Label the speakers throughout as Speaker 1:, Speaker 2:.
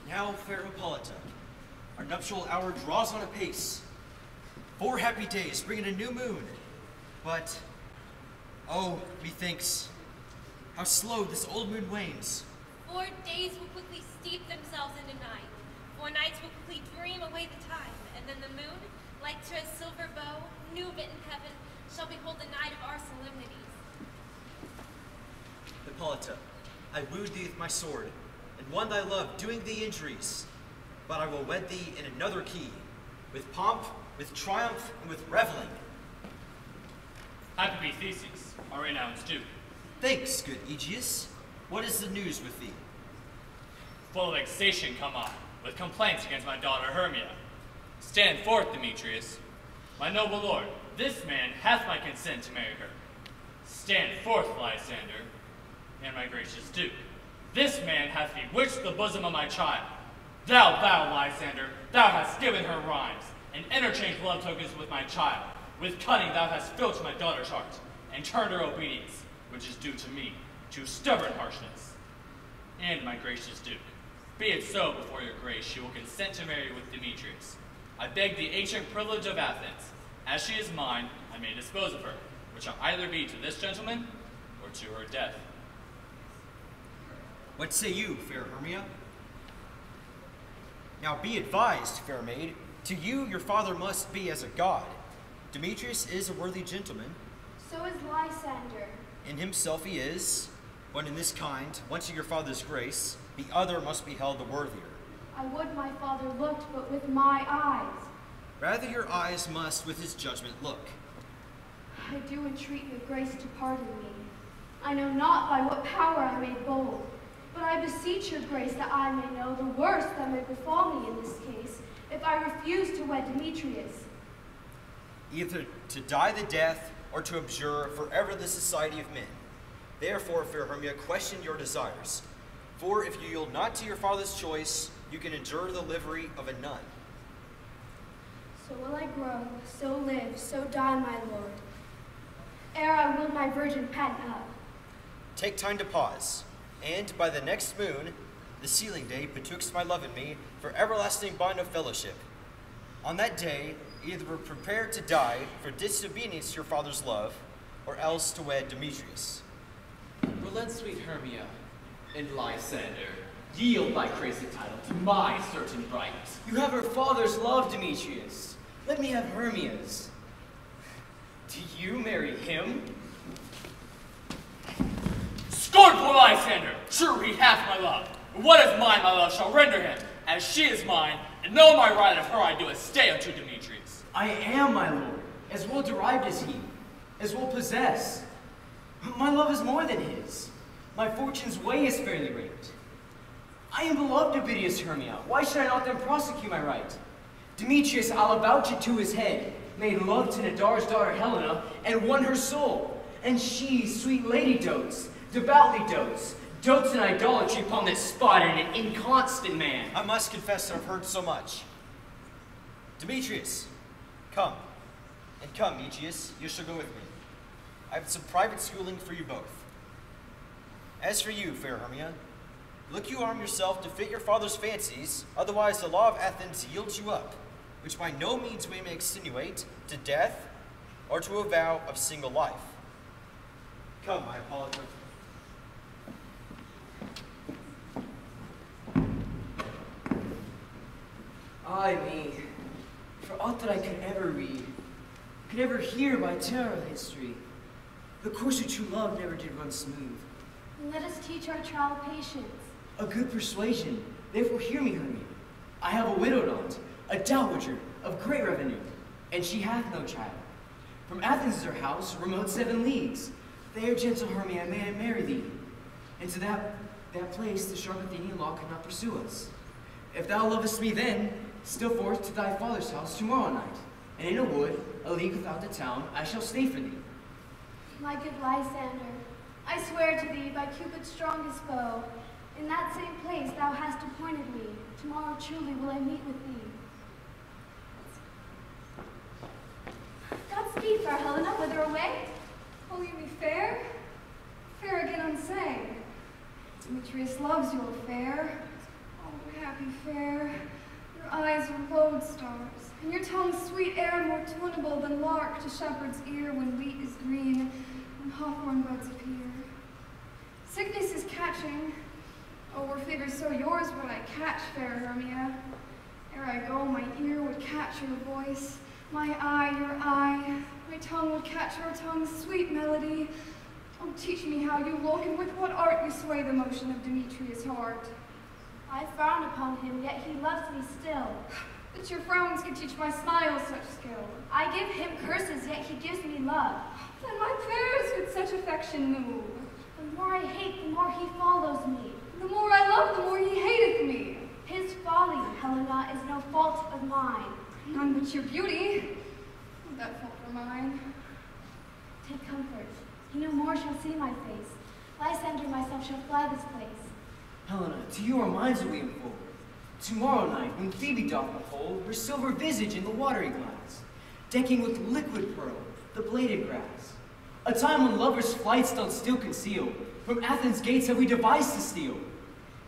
Speaker 1: Now, fair Hippolyta, our nuptial hour draws on apace. 4 happy days bring in a new moon. But, oh, methinks, how slow this old moon wanes.
Speaker 2: 4 days will quickly steep themselves into night. 4 nights will quickly dream away the time. And then the moon, like to a silver bow, new bit in heaven, shall behold the night of our solemnities.
Speaker 1: Hippolyta, I wooed thee with my sword, and won thy love, doing thee injuries. But I will wed thee in another key, with pomp, with triumph, and with reveling.
Speaker 3: Happy be Theseus, our renowned Duke.
Speaker 1: Thanks, good Aegeus. What is the news with thee?
Speaker 3: Full of vexation come I, with complaints against my daughter Hermia. Stand forth, Demetrius. My noble lord, this man hath my consent to marry her. Stand forth, Lysander, and my gracious Duke. This man hath bewitched the bosom of my child. Thou, Lysander, thou hast given her rhymes, and interchanged love tokens with my child. With cunning thou hast filched my daughter's heart, and turned her obedience, which is due to me, to stubborn harshness. And my gracious Duke, be it so before your grace, she will consent to marry with Demetrius. I beg the ancient privilege of Athens. As she is mine, I may dispose of her, which shall either be to this gentleman, or to her death.
Speaker 1: What say you, fair Hermia? Now be advised, fair maid, to you your father must be as a god. Demetrius is a worthy gentleman.
Speaker 4: So is Lysander.
Speaker 1: In himself he is, but in this kind, once your father's grace, the other must be held the worthier.
Speaker 4: I would my father looked, but with my eyes.
Speaker 1: Rather your eyes must with his judgment look.
Speaker 4: I do entreat your grace to pardon me. I know not by what power I made bold, but I beseech your grace that I may know the worst that may befall me in this case, if I refuse to wed Demetrius.
Speaker 1: Either to die the death, or to abjure forever the society of men. Therefore, fair Hermia, question your desires. For if you yield not to your father's choice, you can endure the livery of a nun.
Speaker 4: So will I grow, so live, so die, my lord, ere I will my virgin patent up.
Speaker 1: Take time to pause, and by the next moon, the sealing day betwixt my love and me, for everlasting bond of fellowship. On that day, either we're prepared to die for disobedience to your father's love, or else to wed Demetrius.
Speaker 5: Relent, sweet Hermia, and Lysander, yield thy crazy title to my certain right.
Speaker 6: You have her father's love, Demetrius. Let me have Hermia's. Do you marry him?
Speaker 3: Scornful Lysander! Sure he hath my love. And what is mine, my love shall render him, as she is mine, and know my right of her I do a stay unto Demetrius.
Speaker 6: I am, my lord, as well derived as he, as well possessed. My love is more than his. My fortune's way is fairly raked. I am beloved of Bidius Hermia. Why should I not then prosecute my right? Demetrius, I'll avouch it to his head, made love to Nadar's daughter Helena, and won her soul. And she, sweet lady, dotes, devoutly dotes in idolatry upon this spot and an inconstant man.
Speaker 1: I must confess that I've heard so much. Demetrius, come. And come, Aegeus, you shall go with me. I have some private schooling for you both. As for you, fair Hermia, look you arm yourself to fit your father's fancies, otherwise the law of Athens yields you up, which by no means we may extenuate to death or to a vow of single life. Come, my Hippolyta.
Speaker 6: Ay me, for aught that I could ever read, could ever hear by tale of history, the course of true love never did run smooth.
Speaker 4: Let us teach our child patience.
Speaker 6: A good persuasion, therefore hear me, Hermia. I have a widowed aunt, a dowager of great revenue, and she hath no child. From Athens is her house, remote 7 leagues. There, gentle Hermia, may I marry thee, and to that place the sharp Athenian law could not pursue us. If thou lovest me then, still forth to thy father's house tomorrow night, and in a wood, a league without the town, I shall stay for thee.
Speaker 4: My good Lysander, I swear to thee by Cupid's strongest bow, in that same place thou hast appointed me, tomorrow truly will I meet with thee. Godspeed, fair Helena, whither away?
Speaker 7: Will you be fair? Fair again unsaying. Demetrius loves your fair. Oh, happy fair, your eyes are lodestars, and your tongue's sweet air more tunable than lark to shepherd's ear when wheat is green and hawthorn buds appear. Sickness is catching. Oh, were figures so yours would I catch, fair Hermia. Ere I go, my ear would catch your voice, my eye your eye, my tongue would catch your tongue's sweet melody. Oh, teach me how you look, and with what art you sway the motion of Demetrius' heart.
Speaker 4: I frown upon him, yet he loves me still.
Speaker 7: That your frowns can teach my smile such skill.
Speaker 4: I give him curses, yet he gives me love.
Speaker 7: Then my prayers with such affection move.
Speaker 4: The more I hate, the more he follows me.
Speaker 7: The more I love, the more he hateth me.
Speaker 4: His folly, Helena, is no fault of mine.
Speaker 7: None but your beauty. That fault were mine.
Speaker 4: Take comfort. He no more shall see my face. Lysander myself shall fly this place.
Speaker 6: Helena, to you our minds will we unfold. Tomorrow night, when Phoebe doth behold her silver visage in the watery glass, decking with liquid pearl the bladed grass. A time when lovers' flights doth still conceal, from Athens' gates have we devised to steal.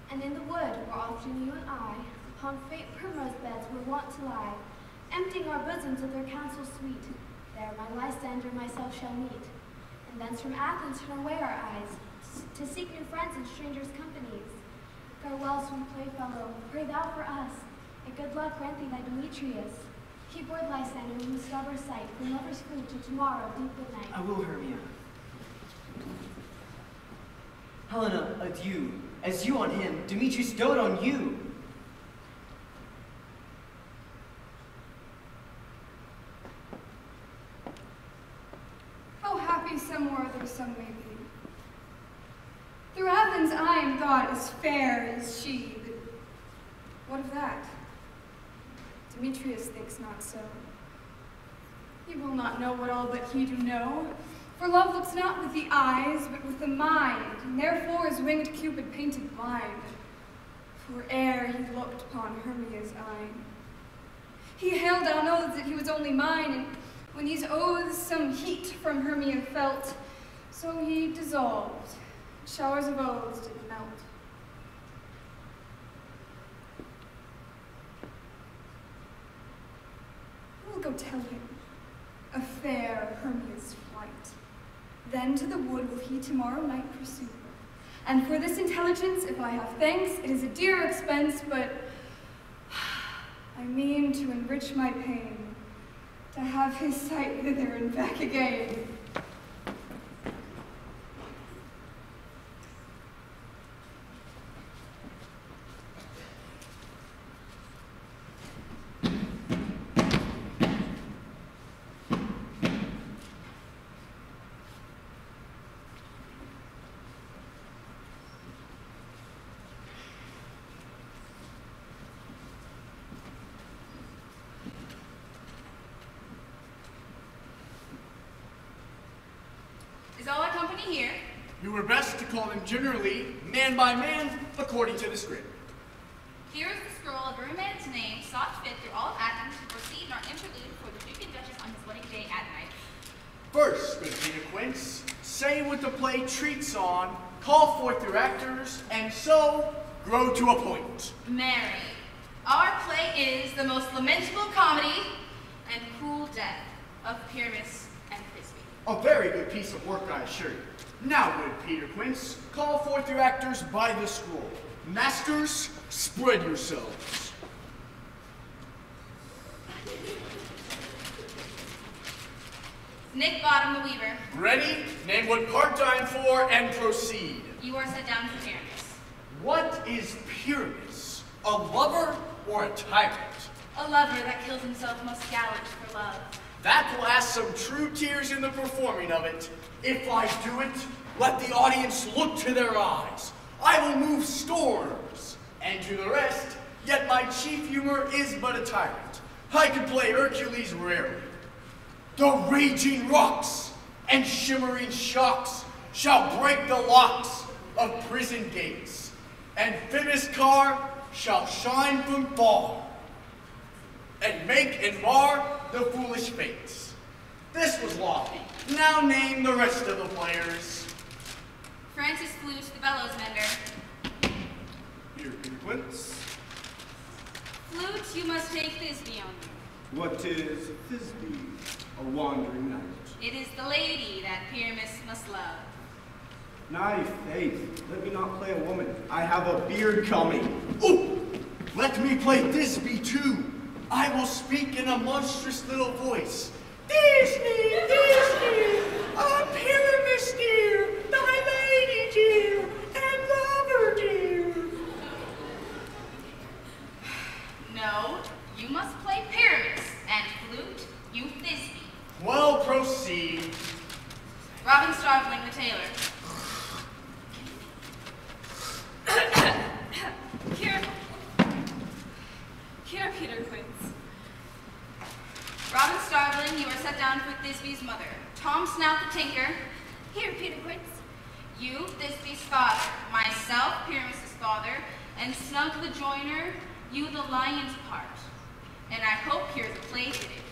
Speaker 4: And in the wood, where often you and I, upon faint primrose beds were wont to lie, emptying our bosoms of their counsel sweet, there my Lysander myself shall meet. And thence from Athens turn away our eyes, to seek new friends in strangers' companies. Farewell, sweet playfellow, pray thou for us, and good luck grant thee thy Demetrius. Keep word, Lysander, when we stub our sight, from lovers' food till tomorrow, deep good night.
Speaker 6: I will, Hermia. Helena, adieu. As you on him, Demetrius dote on you.
Speaker 7: How happy some or other some may be. Through Athens I am thought as fair as she, but what of that? Demetrius thinks not so. He will not know what all but he do know, for love looks not with the eyes, but with the mind, and therefore is winged Cupid painted blind. For ere he looked upon Hermia's eyne, he hailed down oaths that he was only mine, and when these oaths some heat from Hermia felt, so he dissolved, showers of oaths did melt. I will go tell him, a fair Hermia's flight. Then to the wood will he tomorrow night pursue her. And for this intelligence, if I have thanks, it is a dear expense, but I mean to enrich my pain, to have his sight thither and back again.
Speaker 8: Is all our company here?
Speaker 9: You were best to call them generally, man by man, according to the script.
Speaker 8: Here is the scroll of every man's name sought fit through all of Athens to proceed in our interlude for the Duke and Duchess on his wedding day at night.
Speaker 9: First, good Peter Quince, say what the play treats on, call forth your actors, and so grow to a point.
Speaker 8: Mary, our play is the most lamentable comedy and cruel death of Pyramus and Thisbe.
Speaker 9: A very good piece of work, I assure you. Now, good Peter Quince, call forth your actors by the scroll. Masters, spread yourselves.
Speaker 8: Nick Bottom the Weaver,
Speaker 9: Ready? Name what part I'm for and proceed.
Speaker 8: you are set down for Pyramus.
Speaker 9: What is Pyramus? A lover or a tyrant?
Speaker 8: A lover that kills himself most gallant for love.
Speaker 9: That will ask some true tears in the performing of it. If I do it, let the audience look to their eyes. I will move storms, and to the rest, yet my chief humor is but a tyrant. I can play Hercules rarely. The raging rocks and shimmering shocks shall break the locks of prison gates, and Phoebus' car shall shine from far, and make and mar the foolish fates. This was lofty. Now name the rest of the players.
Speaker 8: Francis flew to the bellows mender.
Speaker 9: Peter Quince.
Speaker 8: you must take Thisbe on you.
Speaker 10: What is Thisbe, a wandering knight?
Speaker 8: It is the lady that Pyramus must love.
Speaker 10: Nay, faith, let me not play a woman. I have a beard coming.
Speaker 9: Ooh! Let me play Thisbe too. I will speak in a monstrous little voice. Thisbe, Thisbe, I'm Pyramus dear, thy lady dear, and lover dear.
Speaker 8: No, you must play Pyramus, and flute, you Thisbe.
Speaker 9: Well, proceed.
Speaker 8: Robin Starveling the tailor.
Speaker 2: Here, Peter Quince.
Speaker 8: Robin Starveling, you are set down for Thisbe's mother. Tom Snout the tinker.
Speaker 2: Here, Peter Quince.
Speaker 8: You, Thisbe's father. Myself, Pyramus's father. And Snug the joiner, you the lion's part. And I hope you're the play fitted.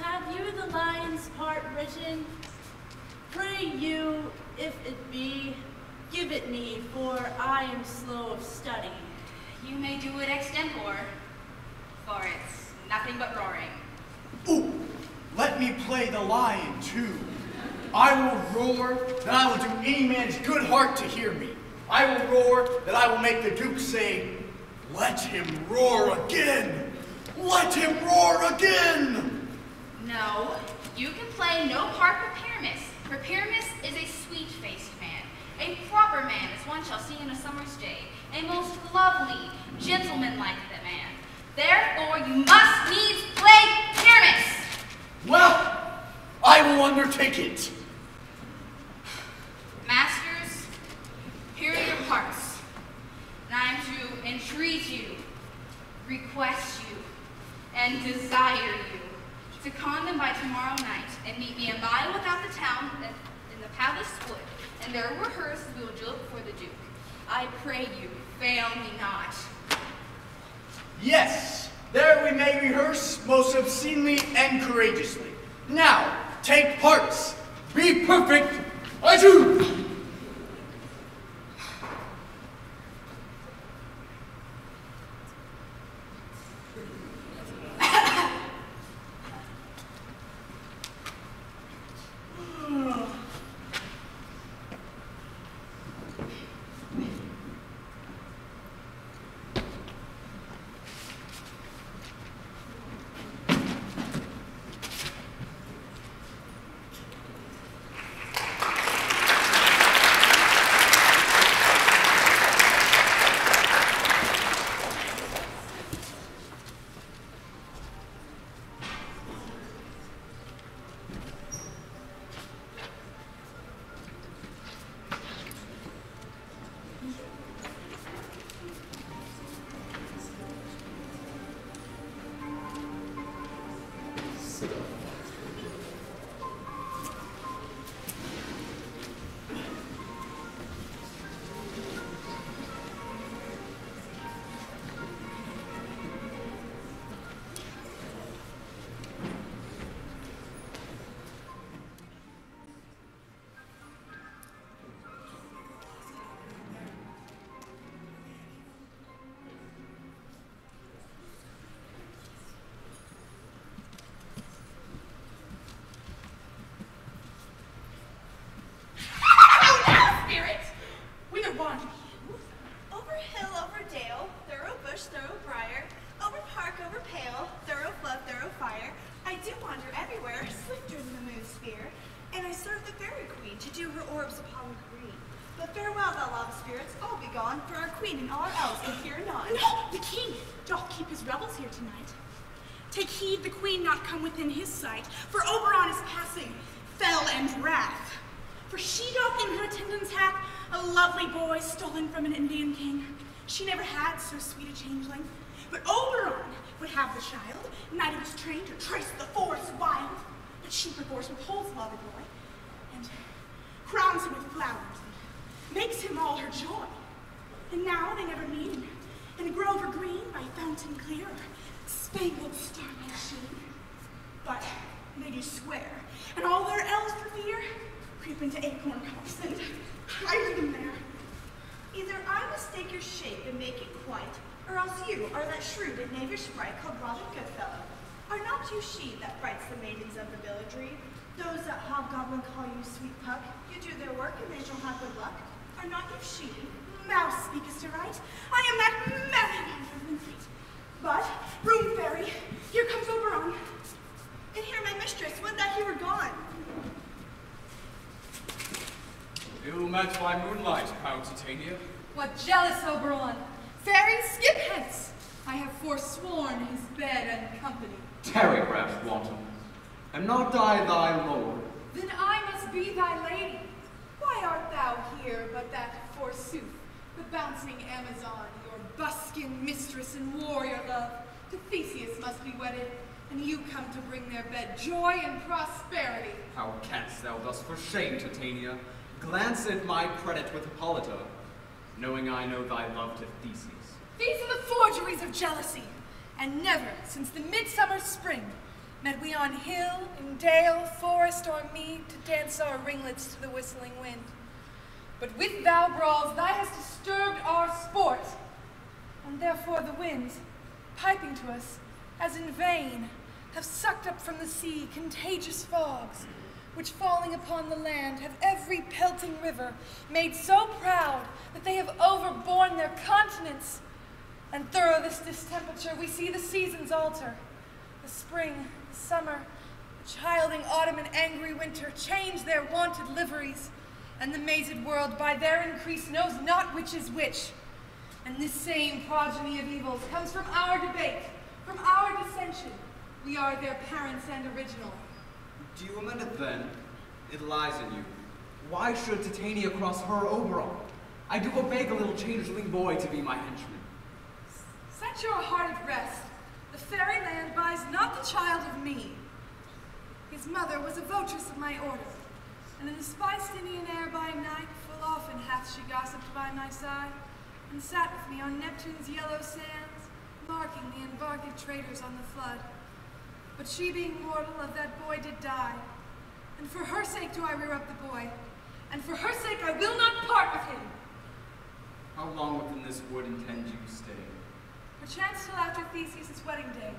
Speaker 11: Have you the lion's part written? Pray you, if it be, give it me, for I am slow of study.
Speaker 8: You may do it extempore, for it's nothing but roaring.
Speaker 9: Ooh! Let me play the lion too. I will roar that I will do any man's good heart to hear me. I will roar that I will make the Duke say, "Let him roar again! Let him roar again!"
Speaker 8: No, you can play no part for Pyramus, for Pyramus is a sweet-faced man, a proper man as one shall see in a summer's day, a most lovely, gentleman-like man. Therefore you must needs play Pyramus.
Speaker 9: Well, I will undertake it.
Speaker 8: Masters, here are your parts, and I am to entreat you, request you, and desire you to con them by tomorrow night and meet me a mile without the town in the palace wood, and there rehearse as we will do it before the Duke. I pray you, fail me not.
Speaker 9: Yes, there we may rehearse most obscenely and courageously. Now, take parts. Be perfect. Adieu!
Speaker 12: Take heed the queen not come within his sight, for Oberon is passing, fell and wrath. For she doth in her attendance hath a lovely boy stolen from an Indian king. She never had so sweet a changeling, but Oberon would have the child, neither was trained to trace the forest wild, but she perforce withholds the lovely boy, and crowns him with flowers, and makes him all her joy. And now they never meet in a grove or green by fountain clear, spangled starlight sheen. But they do swear, and all their elves for fear creep into acorn cups and hide them there.
Speaker 13: Either I mistake your shape and make it quite, or else you are the
Speaker 12: a shrewd and knavish sprite called Robin Goodfellow. Are not you she that frights the maidens of the villagery? Those that hobgoblin call you sweet puck, you do their work and they shall have good luck. Are not you she? Mouse speakest to right. I am that merry man from the night. But, room fairy, here comes Oberon. And here my mistress, would that he were gone.
Speaker 5: Ill met by moonlight, proud Titania.
Speaker 13: What jealous Oberon! Fairies, skip hence! I have forsworn his bed and company.
Speaker 5: Tarry, rash wanton. Am not I thy lord?
Speaker 13: Then I must be thy lady. Why art thou here but that, forsooth, the bouncing Amazon, your buskin mistress and warrior love, to Theseus must be wedded, and you come to bring their bed joy and prosperity.
Speaker 5: How canst thou thus for shame, Titania, glance at my credit with Hippolyta, knowing I know thy love to Theseus?
Speaker 13: These are the forgeries of jealousy, and never since the midsummer spring met we on hill, in dale, forest, or mead to dance our ringlets to the whistling wind. But with thou brawls, thou hast disturbed our sport, and therefore the winds, piping to us, as in vain, have sucked up from the sea contagious fogs, which falling upon the land have every pelting river made so proud that they have overborne their continents. And through this distemperature we see the seasons alter. The spring, the summer, the childing autumn and angry winter change their wonted liveries, and the mazed world by their increase knows not which is which. And this same progeny of evils comes from our debate, from our dissension. We are their parents and original.
Speaker 5: Do you amend it then? It lies in you. Why should Titania cross her Oberon? I do but beg a little changeling boy to be my henchman.
Speaker 13: Set your heart at rest. The fairy land buys not the child of me. His mother was a votress of my order, and in the spiced Indian air by night, full often hath she gossiped by my side, and sat with me on Neptune's yellow sands, marking the embarked traders on the flood. But she being mortal, of that boy did die, and for her sake do I rear up the boy, and for her sake I will not part with him.
Speaker 5: How long within this wood intend you stay?
Speaker 13: Perchance till after Theseus' wedding day.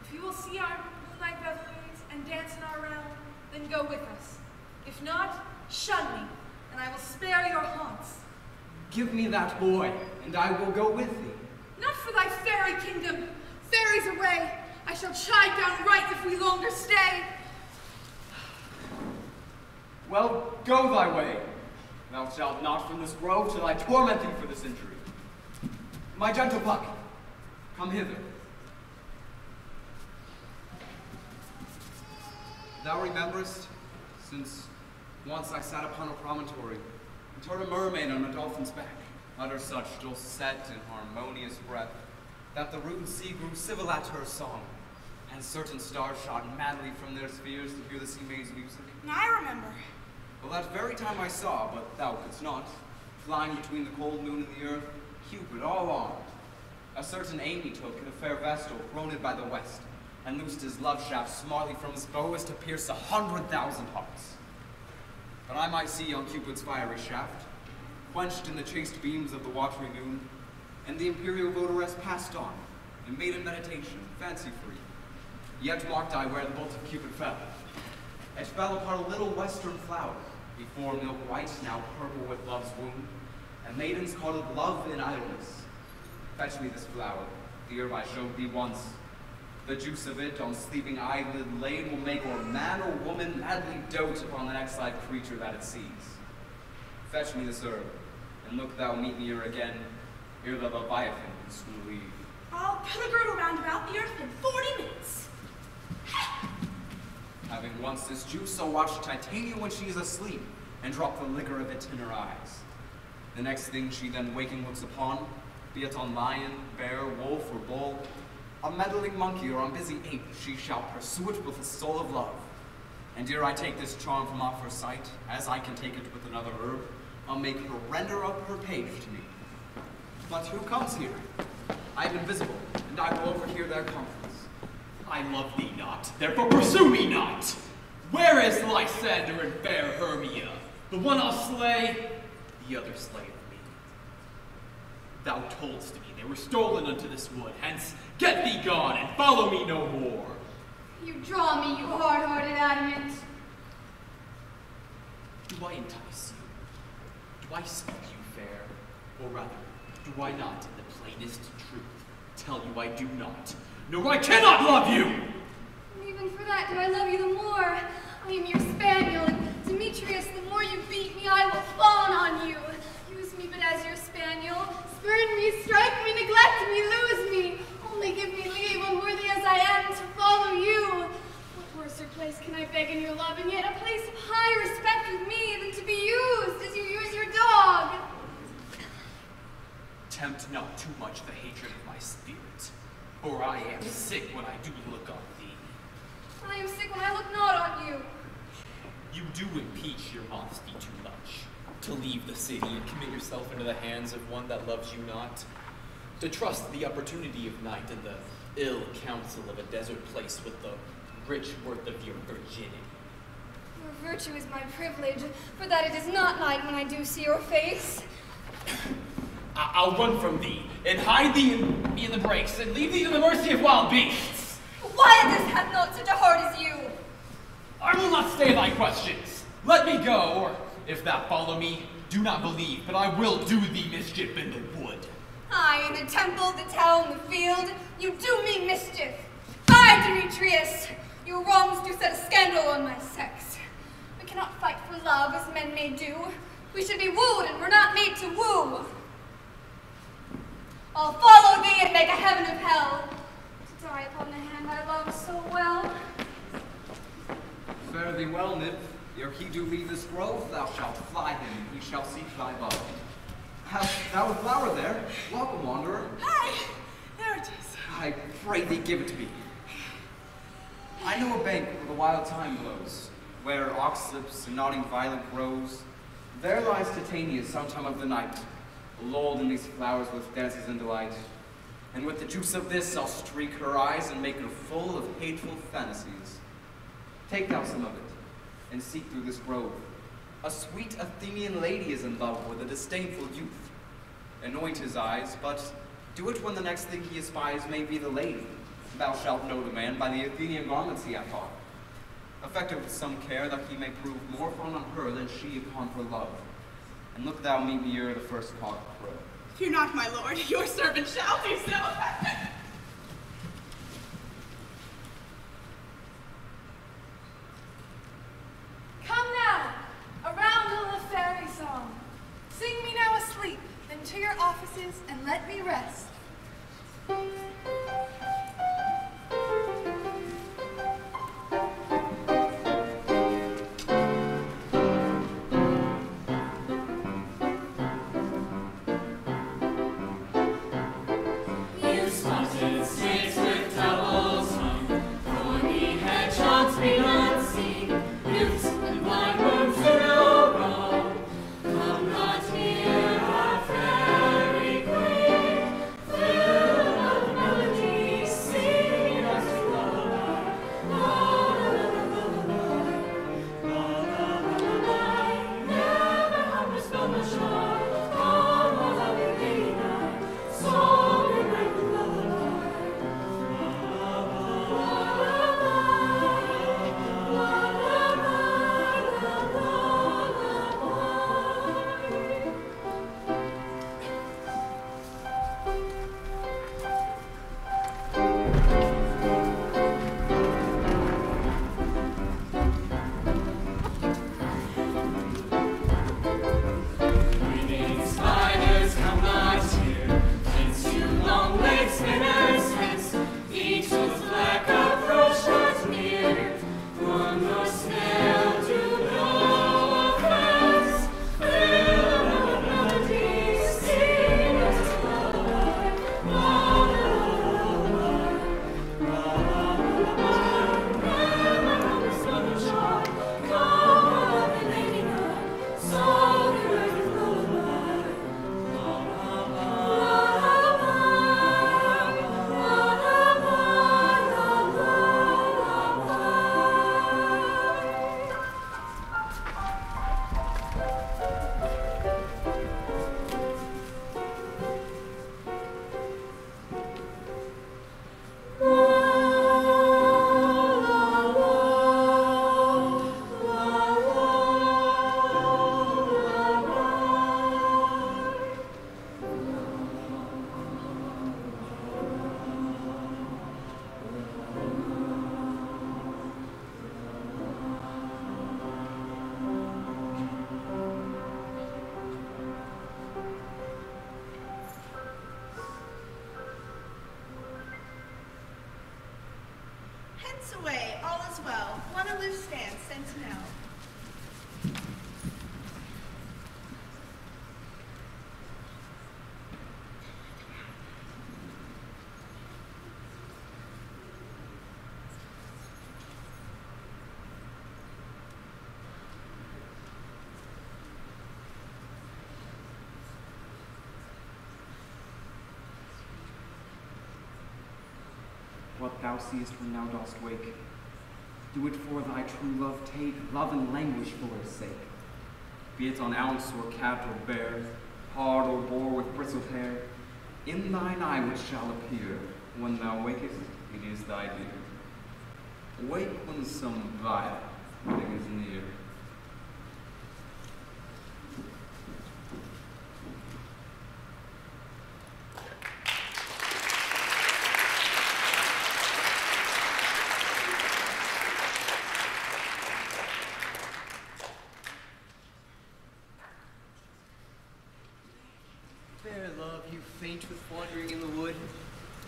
Speaker 13: If you will see our moonlight revelries and dance in our round, then go with us. If not, shun me, and I will spare your haunts.
Speaker 5: Give me that boy, and I will go with thee.
Speaker 13: Not for thy fairy kingdom. Fairies away. I shall chide down right if we longer stay.
Speaker 5: Well, go thy way. Thou shalt not from this grove till I torment thee for this injury. My gentle Puck, come hither. Thou rememberest, since once I sat upon a promontory and heard a mermaid on a dolphin's back utter such dulcet and harmonious breath that the rude sea grew civil at her song, and certain stars shot madly from their spheres to hear the sea maid's music.
Speaker 12: I remember.
Speaker 5: Well, that very time I saw, but thou couldst not, flying between the cold moon and the earth, Cupid all armed. A certain aim he took in a fair vestal throned by the west, and loosed his love shaft smartly from his bow as to pierce 100,000 hearts. But I might see on Cupid's fiery shaft, quenched in the chaste beams of the watery noon, and the imperial votaress passed on, in maiden meditation, fancy-free. Yet marked I where the bolt of Cupid fell. It fell upon a little western flower, before milk white, now purple with love's wound, and maidens called it love in idleness. Fetch me this flower, the herb I showed thee once. The juice of it on sleeping eyelid laid will make or man or woman madly dote upon the next-eyed creature that it sees. Fetch me this herb, and look thou meet me here again, ere the Leviathan can soon leave.
Speaker 12: I'll put a girdle round about the earth in 40 minutes.
Speaker 5: Having once this juice, I'll watch Titania when she is asleep, and drop the liquor of it in her eyes. The next thing she then waking looks upon, be it on lion, bear, wolf, or bull, a meddling monkey or on busy ape, she shall pursue it with the soul of love. And ere I take this charm from off her sight, as I can take it with another herb, I'll make her render up her page to me. But who comes here? I am invisible, and I will overhear their conference.
Speaker 14: I love thee not, therefore pursue me not. Where is Lysander and fair Hermia? The one I'll slay, the other slay of me. Thou toldst me they were stolen unto this wood. Hence, get thee gone, and follow me no more.
Speaker 7: You draw me, you hard-hearted adamant.
Speaker 14: Do I entice you? Do I speak you fair? Or rather, do I not, in the plainest truth, tell you I do not, nor I cannot love you?
Speaker 7: And even for that, do I love you the more? I am your spaniel, and Demetrius, the more you beat me, I will fawn on you. Use me but as your spaniel. Spurn me, strike me, neglect me, lose me. Only give me leave, unworthy as I am, to follow you. What worser place can I beg in your love, and yet a place of high respect with me than to be used as you use your dog?
Speaker 14: Tempt not too much the hatred of my spirit, for I am sick when I do look on thee.
Speaker 7: I am sick when I look not on you.
Speaker 14: You do impeach your modesty too much, to leave the city and commit yourself into the hands of one that loves you not, to trust the opportunity of night and the ill counsel of a desert place with the rich worth of your virginity.
Speaker 7: Your virtue is my privilege, for that it is not night when I do see your face.
Speaker 14: I'll run from thee, and hide thee in the brakes, and leave thee to the mercy of wild beasts.
Speaker 7: Why this hath not such a heart as you?
Speaker 14: I will not stay thy questions. Let me go, or if thou follow me, do not believe, but I will do thee mischief in the wood.
Speaker 7: Aye, in the temple, the town, the field, you do me mischief. Aye, Demetrius, your wrongs do set a scandal on my sex. We cannot fight for love as men may do. We should be wooed, and we're not made to woo. I'll follow thee and make a heaven of hell, to die upon the hand I love so well.
Speaker 5: Fare thee well, nymph. Ere he do leave this grove, thou shalt fly him, and he shall seek thy love. Hast thou a flower there? Welcome, wanderer.
Speaker 12: Hi! There it is.
Speaker 5: I pray thee give it to me. I know a bank where the wild thyme blows, where oxlips and nodding violet grows. There lies Titania sometime of the night, lulled in these flowers with dances and delight. And with the juice of this I'll streak her eyes and make her full of hateful fantasies. Take thou some of it, and seek through this grove. A sweet Athenian lady is in love with a disdainful youth. Anoint his eyes, but do it when the next thing he espies may be the lady. Thou shalt know the man by the Athenian garments he hath on. Affect it with some care, that he may prove more fond on her than she upon her love. And look thou meet me ere the first cock crow.
Speaker 12: Fear not, my lord, your servant shall do so.
Speaker 13: Come now, a round of fairy song. Sing me now asleep, then to your offices and let me rest.
Speaker 12: Hence away, all is well. One aloof stands, sentinel.
Speaker 5: What thou seest when thou dost wake, do it for thy true love take, love and languish for its sake. Be it on ounce or cat or bear, hard or boar with bristled hair, in thine eye which shall appear, when thou wakest, it is thy dear. Wake when some vile thing is near.
Speaker 6: Fair love, you faint with wandering in the wood.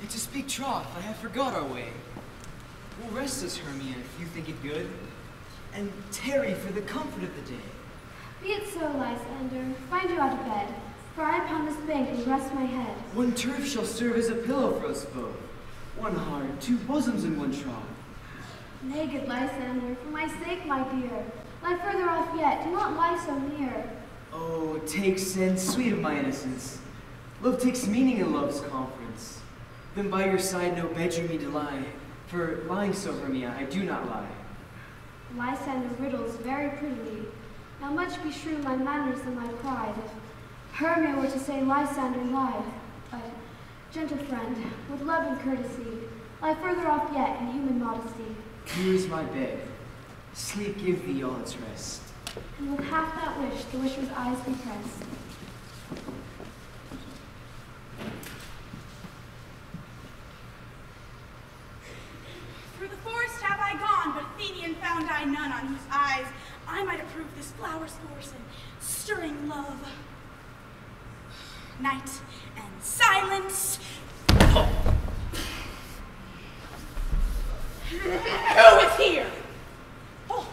Speaker 6: And to speak troth, I have forgot our way. We'll rest us, Hermia, if you think it good, and tarry for the comfort of the day.
Speaker 4: Be it so, Lysander. Find you out of bed, for I upon this bank will rest my head.
Speaker 6: One turf shall serve as a pillow for us both. One heart, two bosoms in one trough.
Speaker 4: Nay, good Lysander, for my sake, my dear, lie further off yet. Do not lie so near.
Speaker 6: Oh, take sense, sweet of my innocence. Love takes meaning in love's conference. Then by your side no bedroom me to lie, for lying so, Hermia, I do not lie.
Speaker 4: Lysander riddles very prettily. Now much be shrew my manners and my pride, if Hermia were to say Lysander lied. But, gentle friend, with love and courtesy, lie further off yet in human modesty.
Speaker 6: Here is my bed. Sleep give thee all its rest.
Speaker 4: And with half that wish, the wisher's eyes be pressed.
Speaker 12: Through the forest have I gone, but Athenian found I none on whose eyes I might approve this flower's force and stirring love. Night and silence. Who is here? Oh.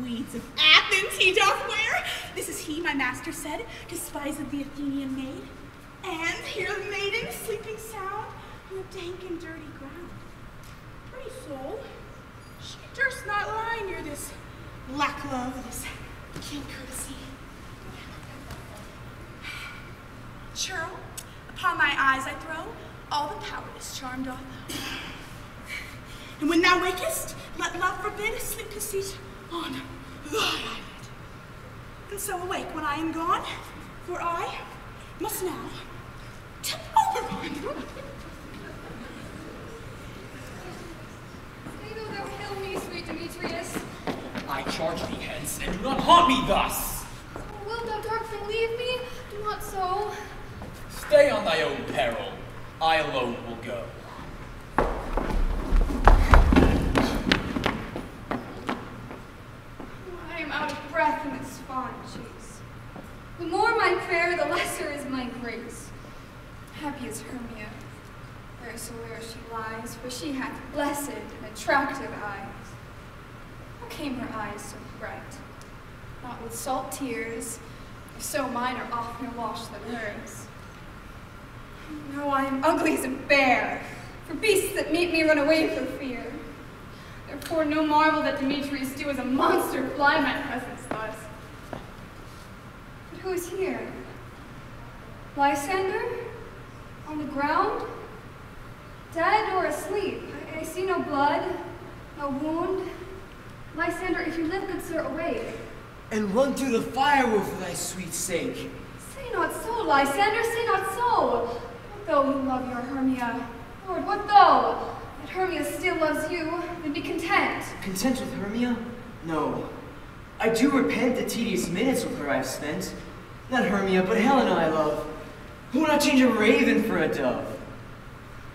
Speaker 12: Weeds of Athens he doth wear. This is he, my master said, despised the Athenian maid. And here the maiden sleeping sound on the dank and dirty ground. Pretty soul, she durst not lie near this lack love, this kill courtesy. Churl, upon my eyes I throw all the powerless charmed off thou. And when thou wakest, let love forbid sleep to seat on thy eyelid. And so awake when I am gone, for I must now tip Oberon.
Speaker 7: Stay though thou kill me, sweet Demetrius.
Speaker 14: I charge thee hence, and do not haunt me thus!
Speaker 7: Oh, wilt thou, dark thing, leave me? Do not so.
Speaker 14: Stay on thy own peril. I alone will go.
Speaker 7: I am out of breath in this fond chase. The more my prayer, the lesser is my grace. Happy is Hermia, wheresoe'er she lies, for she hath blessed and attractive eyes. How came her eyes so bright? Not with salt tears, if so mine are oftener washed than hers. No, I am ugly as a bear, for beasts that meet me run away for fear. Therefore no marvel that Demetrius do as a monster fly my presence thus. But who is here? Lysander? On the ground? Dead or asleep? I see no blood, no wound. Lysander, if you live, good sir, awake.
Speaker 6: And run through the fire for thy sweet sake.
Speaker 7: Say not so, Lysander, say not so. What though you love your Hermia? Lord, what though? That Hermia still loves you, then be content.
Speaker 6: Content with Hermia? No. I do repent the tedious minutes with her I've spent. Not Hermia, but Helena I love. Who would not change a raven for a dove?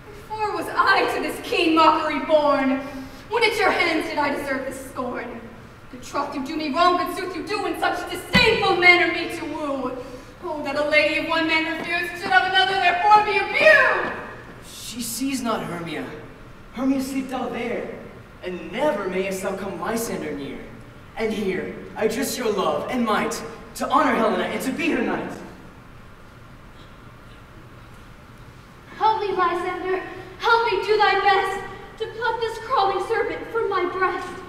Speaker 7: Before was I to this keen mockery born. When at your hands did I deserve this scorn? Good troth you do me wrong, good sooth you do in such disdainful manner me to woo. Oh, that a lady of one man refused should of another therefore be abused.
Speaker 6: She sees not Hermia. Hermia sleeped out there, and never mayest thou come Lysander near. And here, I trust your love and might to honor Helena and to be her knight.
Speaker 4: Help me, Lysander. Help me do thy best to pluck this crawling serpent from my breast.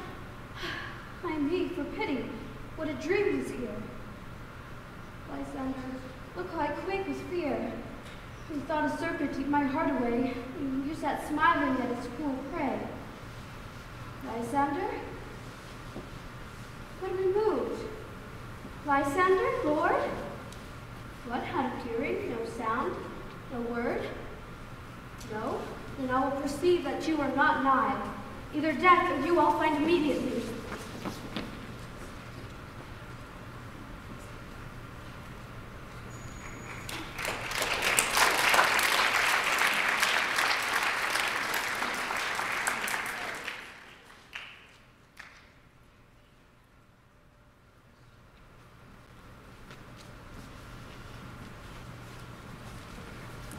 Speaker 4: I need for pity what a dream is here. Lysander, look how I quake with fear. You thought a serpent eat my heart away, and you sat smiling at its cruel prey. Lysander? What removed? Lysander, Lord? What, had a hearing, no sound, no word? No? Then I will perceive that you are not nigh. Either death or you I'll find immediately.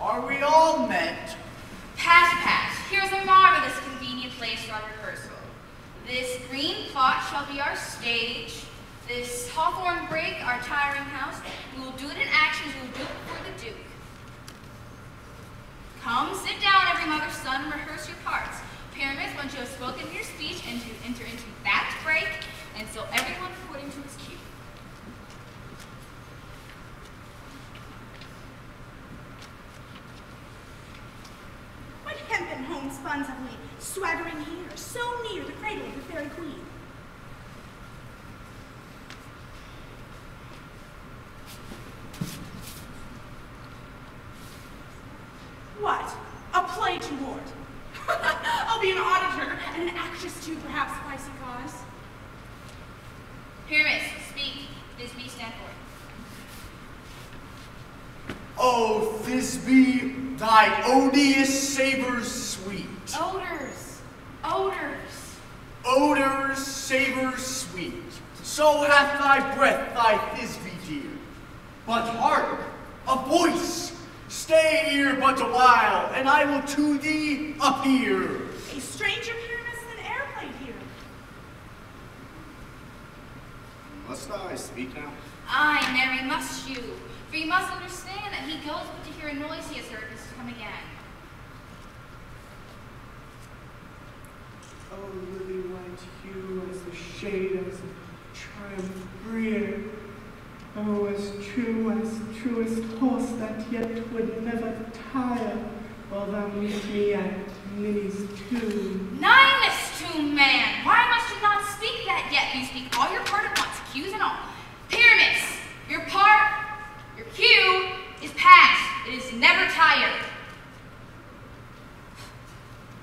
Speaker 9: Are we all met?
Speaker 8: Pass. Here's a marvelous convenient place for our rehearsal. This green plot shall be our stage. This hawthorn brake, our tiring house. We will do it in action as we will do it before the Duke. Come, sit down, every mother's son, and rehearse your parts. Pyramus, once you have spoken your speech, and to enter into that break, and so everyone according to his cue.
Speaker 12: Hempen homespuns of me, swaggering here, so near the cradle of the fairy queen. What? A play toward? I'll be an auditor and an actress too, perhaps, if I see cause.
Speaker 8: Pyramus, speak. Thisbe, stand forth.
Speaker 9: Oh, Thisbe, thy odious savors sweet. Odors, savors sweet. So hath thy breath, thy Thisbe dear. But hark, a voice. Stay here but a while, and I will to thee appear.
Speaker 12: A stranger, Pyramus, than e'er played here.
Speaker 10: Must I speak now?
Speaker 8: Aye, marry, must you. For you must understand that he goes but to hear a noise he has heard and is to come again.
Speaker 10: Oh, lily white hue as the shade as a triumph breer. Oh, as truest horse that yet would never tire, while thou meet me at Minnie's tomb.
Speaker 8: Nihilist tomb, man! Why must you not speak that yet? You speak all your part at once, cues and all. Pyramus, your part, your cue, is past. It is never tired.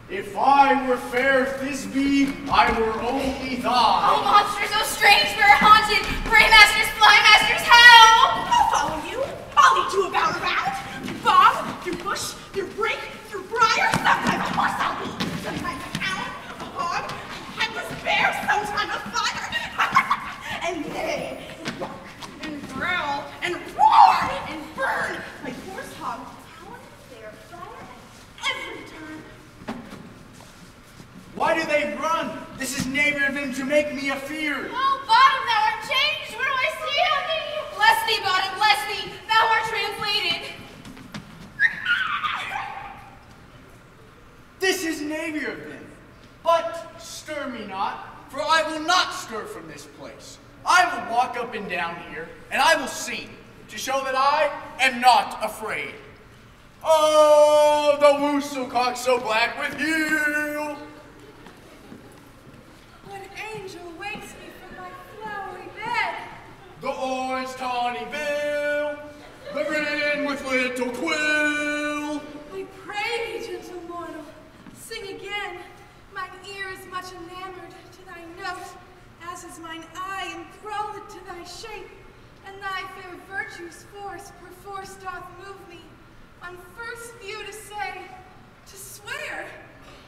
Speaker 9: If I were fair Thisbe, I were only thine.
Speaker 8: Oh, monsters, oh strange, we're haunted. Prey masters, fly masters, how?
Speaker 12: I'll follow you. I'll lead you about around. Through bog, through bush, through brake, through briar. Sometimes a horse I'll be. Sometimes a hound, a hog, a headless bear, sometimes a fire. And they bark and growl and roar and burn like horse, hog, hound, bear, fire, at every turn.
Speaker 9: Why do they run? This is neighbor of them to make me a fear.
Speaker 8: Oh, bottom, thou art changed. Where do I see on thee? Bless thee, bottom, bless thee. Thou art translated.
Speaker 9: This is neighbor of them. But stir me not, for I will not stir from this place. I will walk up and down here, and I will sing, to show that I am not afraid. Oh, the woosel cock so black with heel.
Speaker 13: What angel wakes me from my flowery bed?
Speaker 9: The orange tawny bill, the grin with little quill.
Speaker 13: I pray thee, gentle mortal, sing again. Mine ear is much enamored to thy note, as is mine eye enthralled to thy shape, and thy fair virtue's force perforce doth move me, on first view to say, to swear,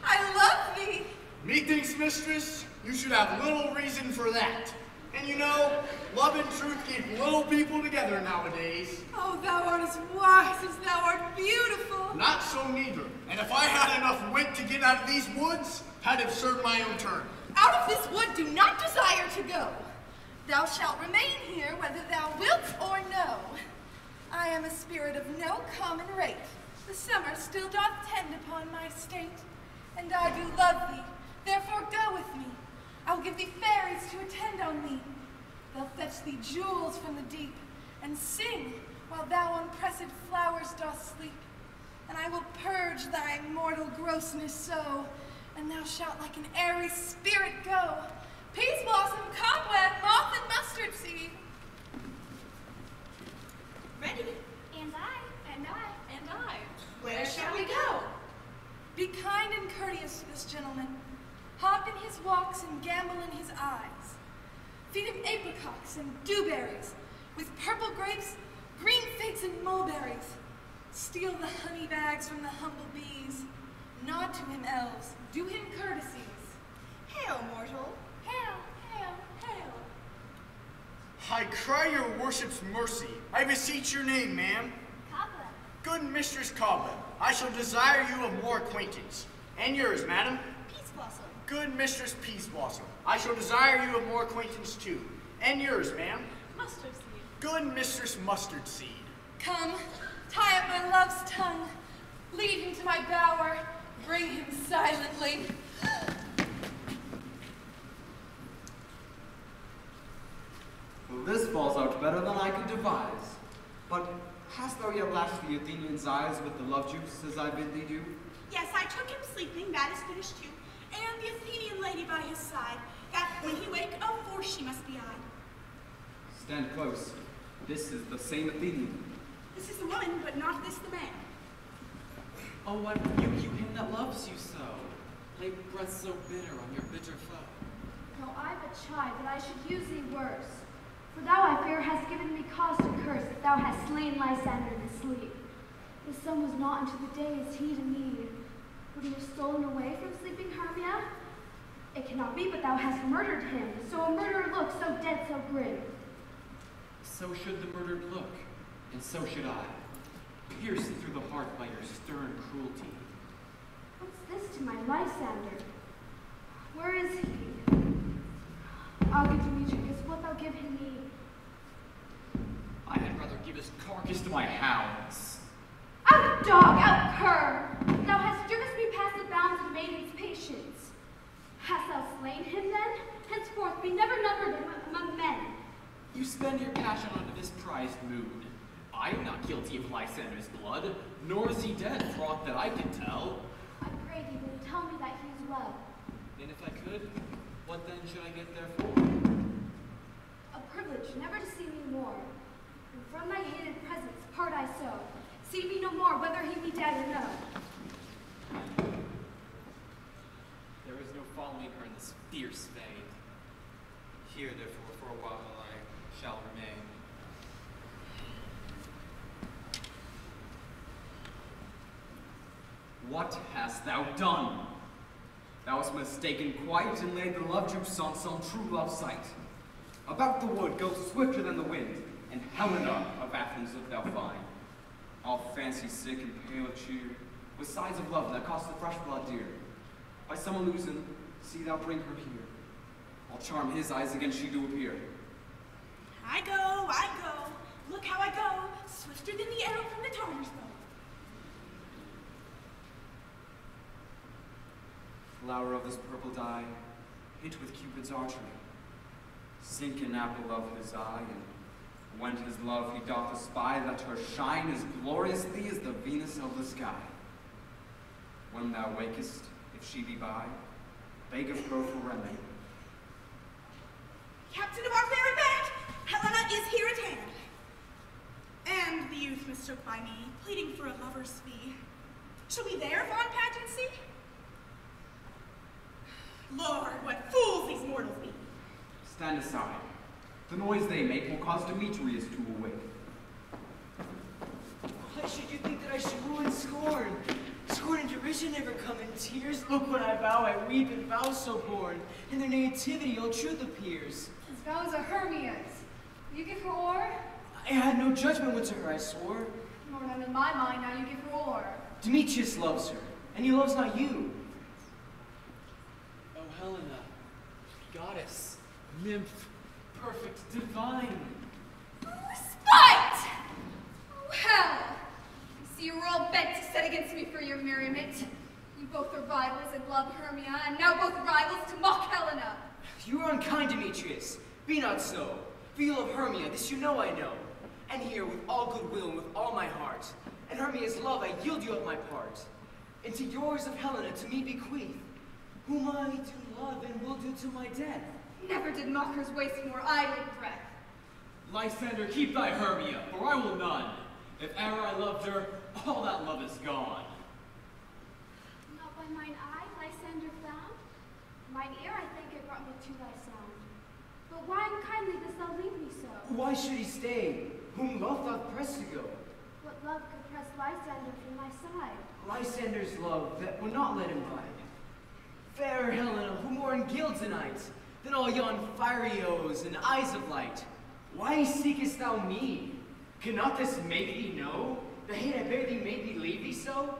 Speaker 13: I love thee.
Speaker 9: Methinks, mistress, you should have little reason for that. And you know, love and truth keep little people together nowadays.
Speaker 13: Oh, thou art as wise as thou art beautiful.
Speaker 9: Not so neither. And if I had enough wit to get out of these woods, I'd have served my own turn.
Speaker 13: Out of this wood do not desire to go. Thou shalt remain here whether thou wilt or no. I am a spirit of no common rate. The summer still doth tend upon my state, and I do love thee, therefore go with me. I will give thee fairies to attend on thee. They'll fetch thee jewels from the deep, and sing while thou on pressed flowers dost sleep. And I will purge thy mortal grossness so, and thou shalt like an airy spirit go. Peace blossom, cobweb, moth, and mustard seed.
Speaker 12: Ready?
Speaker 4: And I.
Speaker 12: And I.
Speaker 13: And I.
Speaker 12: Where shall we go?
Speaker 13: Be kind and courteous to this gentleman. Hop in his walks and gambol in his eyes. Feed him apricots and dewberries, with purple grapes, green figs, and mulberries. Steal the honey bags from the humble bees. Nod to him, elves. Do him courtesies.
Speaker 12: Hail, mortal.
Speaker 13: Hail, hail, hail.
Speaker 9: I cry your worship's mercy. I beseech your name, ma'am.
Speaker 4: Cobweb.
Speaker 9: Good Mistress Cobweb, I shall desire you of more acquaintance. And yours, madam.
Speaker 12: Peace blossom.
Speaker 9: Good Mistress Peace Blossom, I shall desire you of more acquaintance too. And yours, ma'am.
Speaker 12: Mustard seed.
Speaker 9: Good Mistress Mustard Seed.
Speaker 13: Come, tie up my love's tongue. Lead him to my bower. Bring him silently.
Speaker 5: Well, this falls out better than I could devise. But hast thou yet lashed the Athenian's eyes with the love juice as I bid thee do?
Speaker 12: Yes, I took him sleeping, that is finished too, and the Athenian lady by his side, that when he wake, of force she must be eyed.
Speaker 5: Stand close. This is the same Athenian.
Speaker 12: This is the woman, but not this the man.
Speaker 14: Oh, what rebuke you him that loves you so? Lay breath so bitter on your bitter foe.
Speaker 4: No, I but chide that I should use thee worse. For thou, I fear, hast given me cause to curse that thou hast slain Lysander in his sleep. The sun was not unto the day as he to me. Would he have stolen away from sleeping Hermia? It cannot be, but thou hast murdered him. So a murderer looks, so dead, so grim.
Speaker 14: So should the murdered look, and so should I, pierced through the heart by your stern cruelty.
Speaker 4: What's this to my Lysander? Where is he? Ah, good Demetrius, wilt thou give him me?
Speaker 14: I had rather give his carcass to my hounds.
Speaker 4: Out, dog, out, cur! Thou hast driven me past the bounds of maiden's patience. Hast thou slain him then? Henceforth be never numbered among men.
Speaker 14: You spend your passion on a misprized mood. I am not guilty of Lysander's blood, nor is he dead, for aught that I can tell.
Speaker 4: I pray thee, will tell me that he is well.
Speaker 14: And if I could, what then should I get there for?
Speaker 4: A privilege never to see me more. And from thy hated presence part I so. See me no more, whether he be dead or no.
Speaker 14: There is no following her in this fierce vein.
Speaker 5: Here, therefore, for a while I shall remain. What hast thou done? Thou hast mistaken quite and laid the love juice on some true love sight. About the wood go swifter than the wind, and Helena of Athens wilt thou find. All fancy sick and pale of cheer, with sighs of love that cost the fresh blood dear. By some illusion, see thou bring her here. I'll charm his eyes against she do appear.
Speaker 12: I go, look how I go, swifter than the arrow from the Tartar's bow.
Speaker 5: Flower of this purple dye, hit with Cupid's archery. Sink an apple of his eye, and when his love he doth espy, let her shine as gloriously as the Venus of the sky. When thou wakest, if she be by, beg of her for remedy.
Speaker 12: Captain of our fairy band, Helena is here at hand. And the youth mistook by me, pleading for a lover's fee. Shall we there vaun pageancy? Lord, what fools these mortals be!
Speaker 5: Stand aside. The noise they make will cause Demetrius to awake.
Speaker 6: Why should you think that I should woo and scorn? Scorn and derision never come in tears. Look when I vow, I weep and vow so born. In their nativity all truth appears.
Speaker 2: 'Tis
Speaker 7: Those are Hermia's. Will you give her ore?
Speaker 6: I had no judgment went to her, I swore.
Speaker 7: Nor none in my mind, now you give her ore.
Speaker 6: Demetrius loves her, and he loves not you.
Speaker 14: Oh, Helena, goddess, nymph, perfect, divine.
Speaker 7: Spite! Oh, hell! I see you were all bent to set against me for your merriment. You both are rivals and love Hermia, and now both rivals to mock Helena.
Speaker 6: You are unkind, Demetrius. Be not so. For you love Hermia, this you know I know. And here, with all goodwill and with all my heart, and Hermia's love, I yield you up my part. And to yours of Helena, to me bequeath, whom I do love and will do to my death.
Speaker 7: Never did mockers waste more idle breath.
Speaker 14: Lysander, keep thy Hermia, for I will none. If ever I loved her, all that love is gone.
Speaker 4: Not by mine eye, Lysander found. Mine ear, I think, it brought me to thy sound. But why unkindly dost thou leave me so?
Speaker 6: Why should he stay? Whom love doth press to go?
Speaker 4: What love could press Lysander from my side?
Speaker 6: Lysander's love that would not let him bide. Fair Helena, who more in guilds tonight than all yon fiery oes and eyes of light. Why seekest thou me? Cannot this make thee know the hate I bear thee made me leave thee so?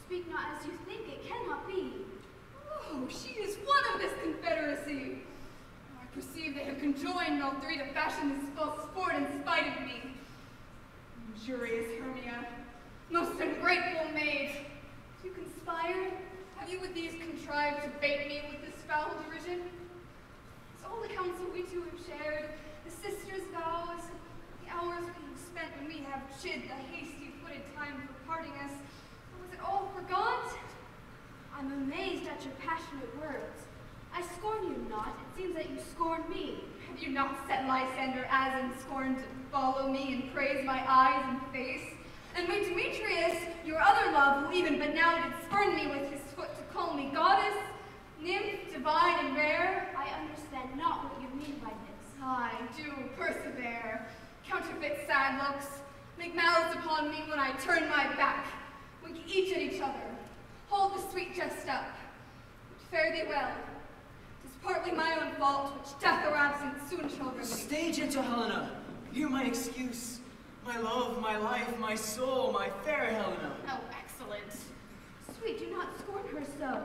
Speaker 4: Speak not as you think, it cannot be.
Speaker 7: Oh, she is one of this confederacy. I perceive they have conjoined all three to fashion this false sport in spite of me. Injurious Hermia, most ungrateful maid. You conspired? Have you with these contrived to bait me with this foul derision? It's all the counsel we two have shared, the sisters' vows, the hours we have spent when we have chid the hasty-footed time for parting us. Was it all forgot?
Speaker 4: I'm amazed at your passionate words. I scorn you not. It seems that you scorn me.
Speaker 7: Have you not set Lysander as in scorn to follow me and praise my eyes and face? And when Demetrius, your other love, who even but now did spurn me with his foot to call me goddess, nymph, divine and rare?
Speaker 4: I understand not what you mean by this.
Speaker 7: I do persevere. Counterfeit sad looks, make mouths upon me when I turn my back, wink each at each other, hold the sweet jest up. But fare thee well. 'Tis partly my own fault, which death or absence soon shall remedy.
Speaker 6: Stay, gentle Helena. Hear my excuse. My love, my life, my soul, my fair Helena.
Speaker 7: Oh, excellent.
Speaker 4: Sweet, do not scorn her so.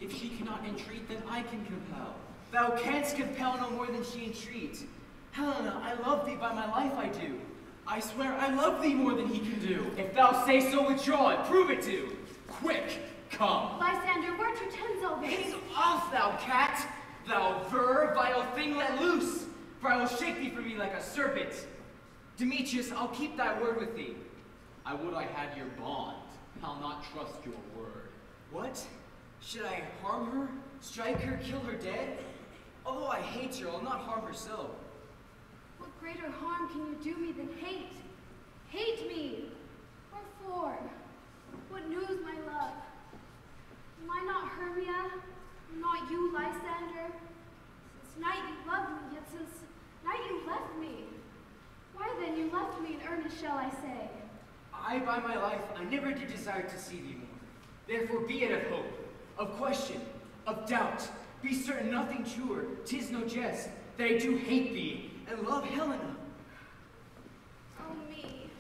Speaker 14: If she cannot entreat, then I can compel.
Speaker 6: Thou canst compel no more than she entreat. Helena, I love thee by my life I do.
Speaker 14: I swear I love thee more than he can do.
Speaker 6: If thou say so, withdraw it, prove it to.
Speaker 14: Quick, come.
Speaker 4: Lysander, where to tends all this?
Speaker 6: Haste off, thou cat! Thou vile thing, let loose! For I will shake thee from me like a serpent. Demetrius, I'll keep thy word with thee.
Speaker 14: I would I had your bond. I'll not trust your word.
Speaker 6: What? Should I harm her? Strike her, kill her dead? Although I hate her, I'll not harm her so.
Speaker 4: What greater harm can you do me than hate? Hate me! Wherefore? What news, my love? Am I not Hermia? Am not you, Lysander? Since night you loved me, yet since night you left me. Why then you left me in earnest, shall I say?
Speaker 6: I, by my life, I never did desire to see thee more. Therefore be it of hope, of question, of doubt. Be certain nothing truer, 'tis no jest, that I do hate thee and love Helena.
Speaker 4: Oh me.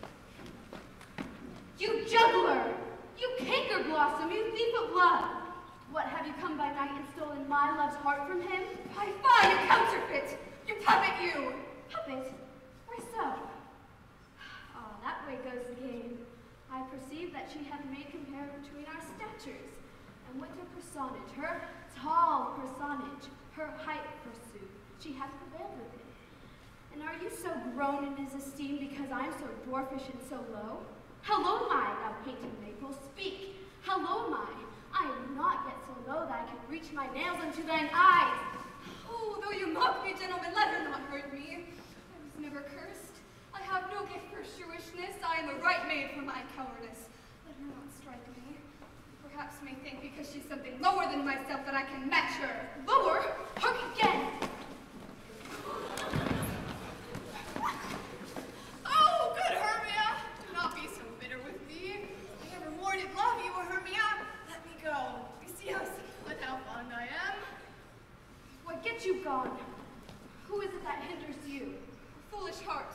Speaker 4: You juggler! You canker blossom, you thief of blood! What, have you come by night and stolen my love's heart from him?
Speaker 7: Fie, you counterfeit! You puppet, you!
Speaker 4: Puppet? Why so? Ah, that way goes the game. I perceive that she hath made compare between our statures, and with her personage, her tall personage, her height forsooth, she hath prevailed with him. And are you so grown in his esteem because I am so dwarfish and so low? How low am I, thou painted maple? Speak! How low am I? I am not yet so low that I can reach my nails unto thine eyes.
Speaker 7: Oh, though you mock me, gentlemen, let her not hurt me. I was never cursed. I have no gift for shrewishness. I am a right maid for my cowardice. Let her not strike me. Perhaps may think because she's something lower than myself that I can match her. Lower? Hark again! Oh, good Hermia! Do not be so bitter with me. I never more did love you, Hermia. Let me go. You see how simple and how fond I am?
Speaker 4: What, get you gone? Who is
Speaker 7: you. A foolish heart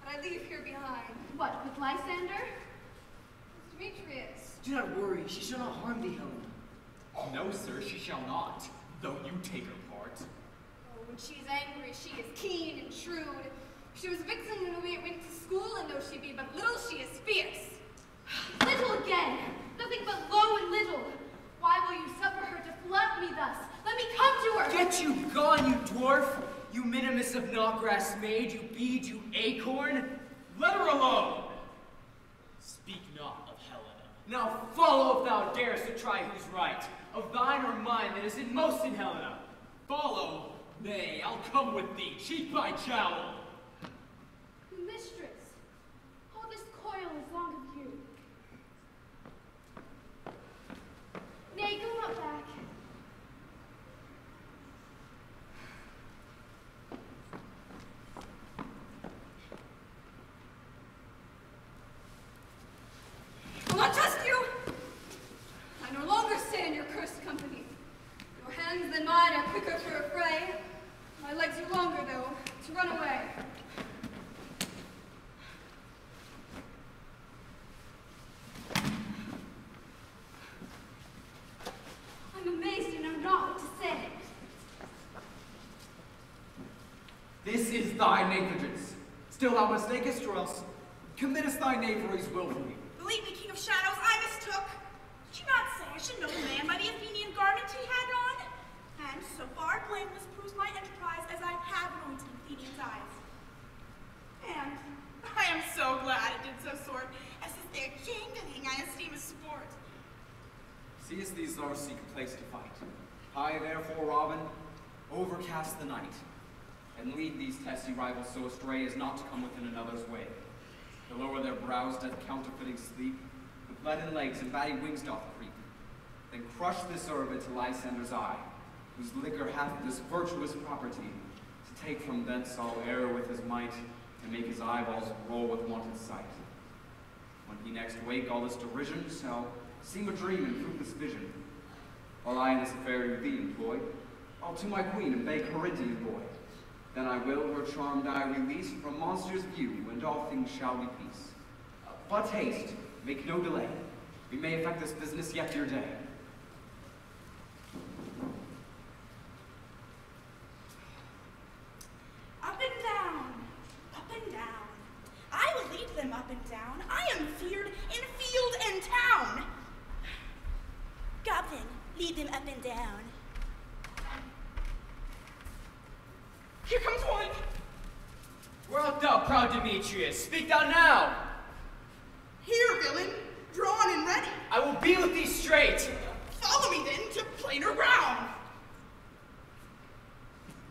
Speaker 7: that I leave here behind.
Speaker 4: What, with Lysander?
Speaker 7: Demetrius.
Speaker 6: Do not worry, she shall not harm thee, Helena.
Speaker 14: No, sir, she shall not, though you take her part.
Speaker 7: Oh, when she is angry, she is keen and shrewd. She was vixen when we went to school, and though she be but little, she is fierce.
Speaker 4: Little again! Nothing but low and little. Why will you suffer her to flout me thus? Let me come to her!
Speaker 6: Get you gone, you dwarf! You minimus of knot-grass maid, you bead, you acorn!
Speaker 14: Let her alone! Speak not of Helena.
Speaker 6: Now follow if thou darest to try who's right, of thine or mine that is in most in Helena.
Speaker 14: Follow? Nay, I'll come with thee, cheek by jowl.
Speaker 4: Mistress, all this coil is long of you. Nay, go not back.
Speaker 7: I will not trust you! I no longer stay in your cursed company. Your hands than mine are quicker for a fray. My legs are longer, though, to run away.
Speaker 4: I'm amazed and know not what to say.
Speaker 5: This is thy negligence. Still thou mistakest, or else committest thy knaveries willfully.
Speaker 12: Believe me, King of Shadows, I mistook. Did you not say I should know the man by the Athenian garment he had on? And so far, blameless proves my enterprise, as I have anointed Athenian's eyes. And I am so glad it did so sort, as if their jangling I esteem as sport.
Speaker 5: Seest these thou seek a place to fight. I, therefore, Robin, overcast the night, and lead these testy rivals so astray as not to come within another's way. To lower their brows doth counterfeiting sleep, with leaden legs and batty wings doth creep. Then crush this herb into Lysander's eye, whose liquor hath this virtuous property, to take from thence all error with his might, and make his eyeballs roll with wanted sight. When he next wake, all this derision shall seem a dream and fruitless vision. While I in this affair with thee employ, I'll to my queen and beg her Indian boy. Then I will her charmed eye release from monsters' view, and all things shall be peace. But haste, make no delay. We may effect this business yet your day.
Speaker 12: Up and down, up and down. I will lead them up and down. I am feared in field and town. Goblin, lead them up and down. Here comes one.
Speaker 6: Where art thou, proud Demetrius? Speak thou now!
Speaker 12: Here, villain, drawn and ready.
Speaker 6: I will be with thee straight.
Speaker 12: Follow me then to plainer ground.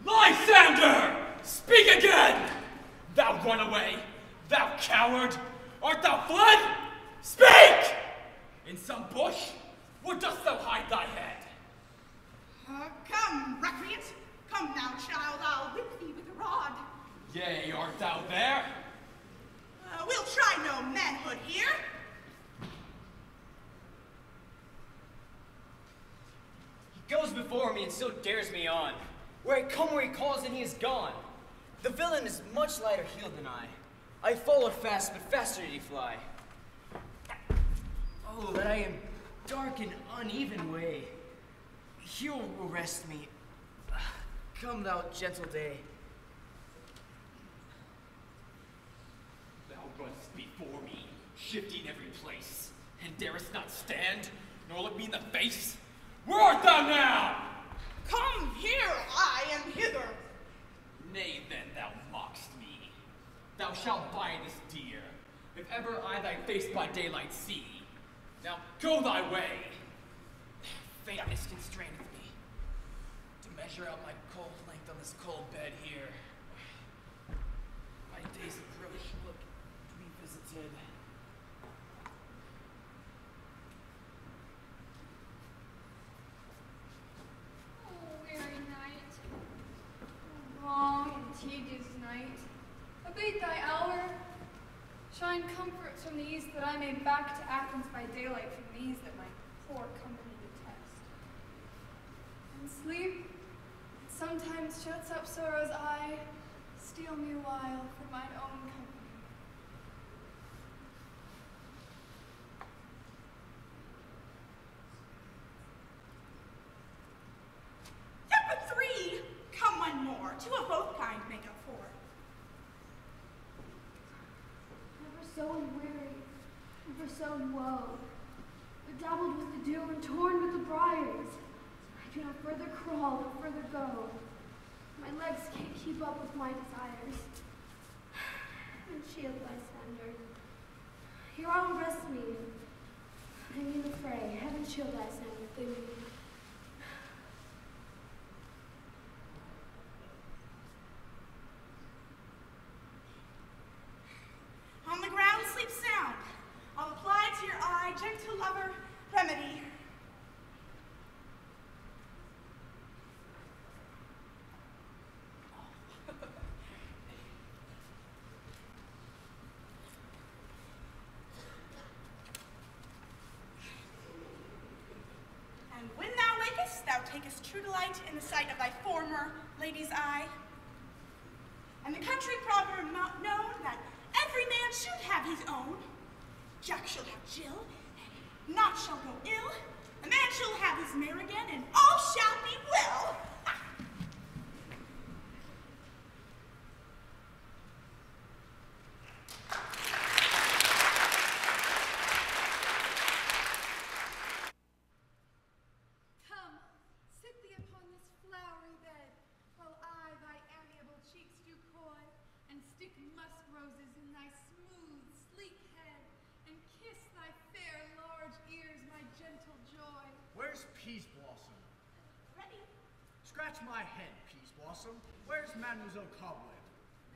Speaker 14: Lysander! Speak again! Thou runaway! Thou coward! Art thou fled? Speak! In some bush? Where dost thou hide thy head?
Speaker 12: Come, recreant. Come now, child, I'll whip thee with a rod.
Speaker 14: Yea, art thou there?
Speaker 12: We'll try no manhood here.
Speaker 6: He goes before me and still dares me on. Where I come where he calls and he is gone. The villain is much lighter heeled than I. I followed fast, but faster did he fly. Oh, that I am dark and uneven way. Here will rest me. Come thou gentle day.
Speaker 14: Thou runnest before me, shifting every place, and darest not stand, nor look me in the face. Where art thou now?
Speaker 12: Come here, I am hither.
Speaker 14: Nay, then, thou mockst me. Thou shalt buy this dear, if ever I thy face by daylight see. Now go thy way. Faintness constraineth me to measure out my cold length on this cold bed here. My days approach, look to be visited.
Speaker 7: Oh, weary night. Oh, long and tedious night. Abate thy hour. Shine comforts from these that I may back to Athens by daylight from these that my poor company detest. And sleep sometimes shuts up sorrow's eye, steals
Speaker 13: conceal me a while for mine own company.
Speaker 12: That but three! Come one more, two of both kind make up for.
Speaker 4: Never so unweary, never so in woe, bedabbled with the dew and torn with the briars. I do not further crawl nor further go. My legs can't keep up with my desires. And shield thy standard. Here I will rest me. I mean the fray. Heaven shield thy standard, they mean.
Speaker 12: On the ground sleep sound. I'll apply to your eye, gentle lover, remedy. And when thou wakest, thou takest true delight in the sight of thy former lady's eye. And the country proverb known that every man should have his own. Jack shall have Jill, and naught shall go ill. A man shall have his mare again, and all shall be well.
Speaker 13: Come, sit thee upon this flowery bed, while I thy amiable cheeks do coy, and stick musk roses in thy smooth, sleek head, and kiss thy fair, large ears, my gentle joy.
Speaker 9: Where's Peas Blossom?
Speaker 12: Ready?
Speaker 9: Scratch my head, Peas Blossom. Where's Mademoiselle Cobweb?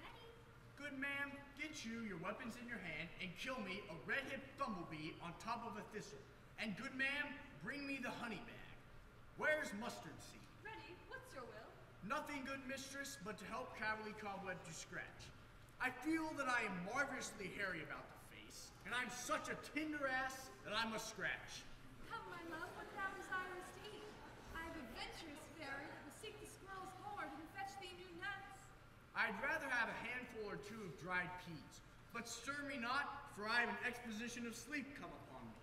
Speaker 12: Ready?
Speaker 9: Good ma'am, get you your weapons in your hand and kill me a red-hipped bumblebee on top of a thistle. And good ma'am, bring me the honey bag. Where's Mustard Seed?
Speaker 13: Ready? What's your will?
Speaker 9: Nothing, good mistress, but to help Cavalry Cobweb to scratch. I feel that I am marvelously hairy about the face, and I'm such a tender ass that I must scratch.
Speaker 13: Come, my love, what thou desirest to eat. I have a venturous fairy that will seek the squirrel's hoard and fetch thee new nuts.
Speaker 9: I'd rather have a handful or two of dried peas, but stir me not, for I have an exposition of sleep come upon me.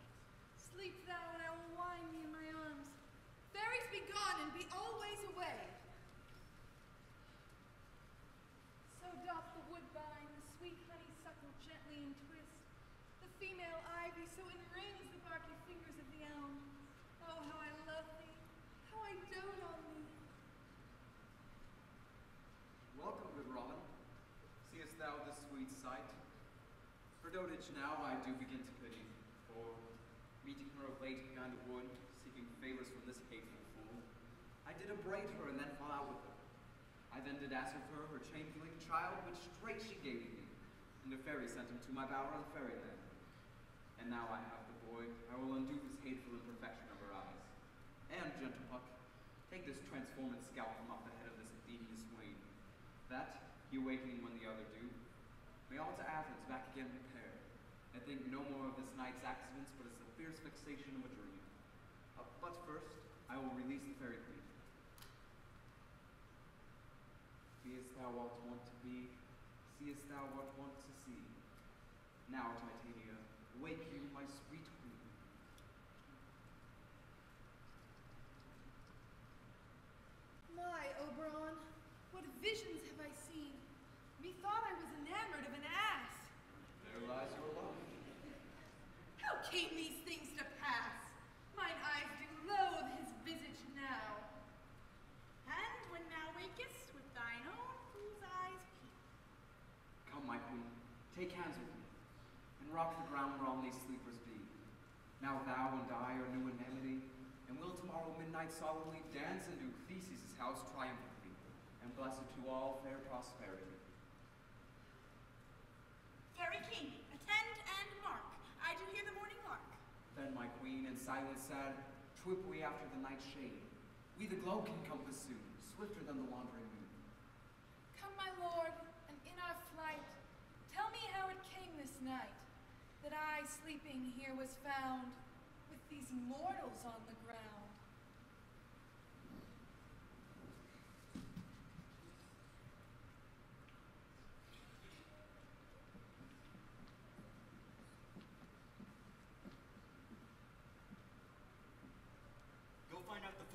Speaker 13: Sleep thou, and I will wind thee in my arms. Fairies, be gone, and be always away. So doth the woodbine, the sweet honeysuckle gently entwist. The female ivy so enrings the barky fingers of the elm. Oh, how I love thee, how I dote on thee.
Speaker 5: Welcome, good Robin. Seest thou this sweet sight? Her dotage now I do begin to pity, for meeting her of late behind the wood, seeking favors from this hateful fool, I did upbraid her and then fall out with her. I then did ask of her her changeling child, which straight she gave me, and the fairy sent him to my bower on fairyland. And now I have the boy, I will undo this hateful imperfection of her eyes. And, gentle Puck, take this transformed scalp from off the head of this Athenian swain, that, he awakening when the other do, may all to Athens back again repair, and think no more of this night's accidents, but as the fierce vexation of a dream. But first, I will release the fairy queen. Beest thou what wont to be, seest thou what wont to see. Now, Titania, wake you, my sweet queen.
Speaker 13: My, Oberon, what visions have I seen? Methought I was enamored of an ass.
Speaker 5: There lies your love.
Speaker 13: How came these things to pass? Mine eyes do loathe his visage now.
Speaker 12: And when thou wakest, with thine own fool's eyes peep.
Speaker 5: Come, my queen, take hands with me, and rock the ground where all these sleepers be. Now thou and I are new in amity, and will tomorrow midnight solemnly dance in Duke Theseus' house triumphantly, and bless it to all fair prosperity.
Speaker 12: Fairy king, attend and mark. I do hear the morning lark.
Speaker 5: Then, my queen, in silence sad, trip we after the night's shade. We the glow can compass soon, swifter than the wandering moon.
Speaker 13: Come, my lord, and in our flight, tell me how it came this night, that I, sleeping here, was found with these mortals on the ground.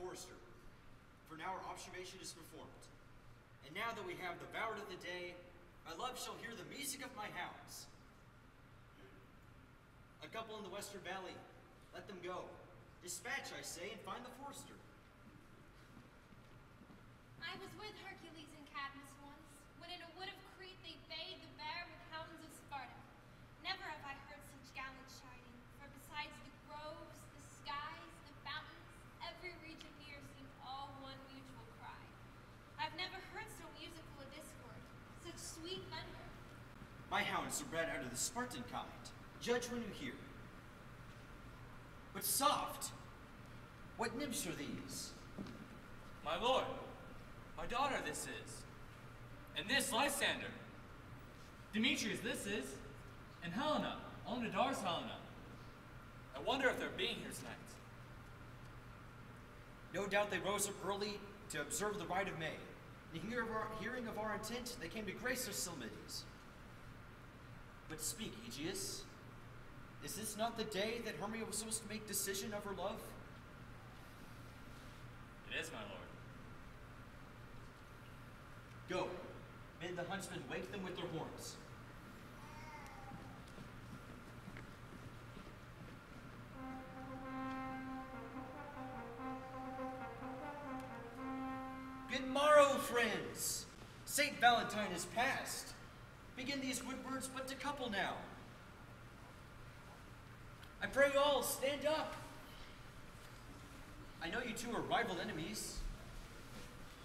Speaker 1: forester, for now our observation is performed. And now that we have devoured of the day, my love shall hear the music of my hounds. A couple in the western valley, let them go. Dispatch, I say, and find the forester.
Speaker 2: I was with Hercules and Cadmus once, when in a wood of Crete they bayed the bear with hounds of Sparta. Never have I heard such gallant chiding, for besides the groves, the skies, the fountains, every region near seemed all one mutual cry. I've never heard so musical a discord, such sweet thunder.
Speaker 1: My hounds are bred out of the Spartan kind. Judge when you hear. But soft! What nymphs are these?
Speaker 3: My lord, my daughter this is. And this Lysander. Demetrius this is. And Helena, Oneidar's Helena. I wonder if they're being here tonight.
Speaker 1: No doubt they rose up early to observe the rite of May. And hearing of our intent, they came to grace our Sylmides. But speak, Aegeus. Is this not the day that Hermia was supposed to make decision of her love?
Speaker 3: It is, my lord.
Speaker 1: Go, bid the huntsmen wake them with their horns. Good morrow, friends. Saint Valentine is past. Begin these wood birds but to couple now. I pray you all, stand up. I know you two are rival enemies.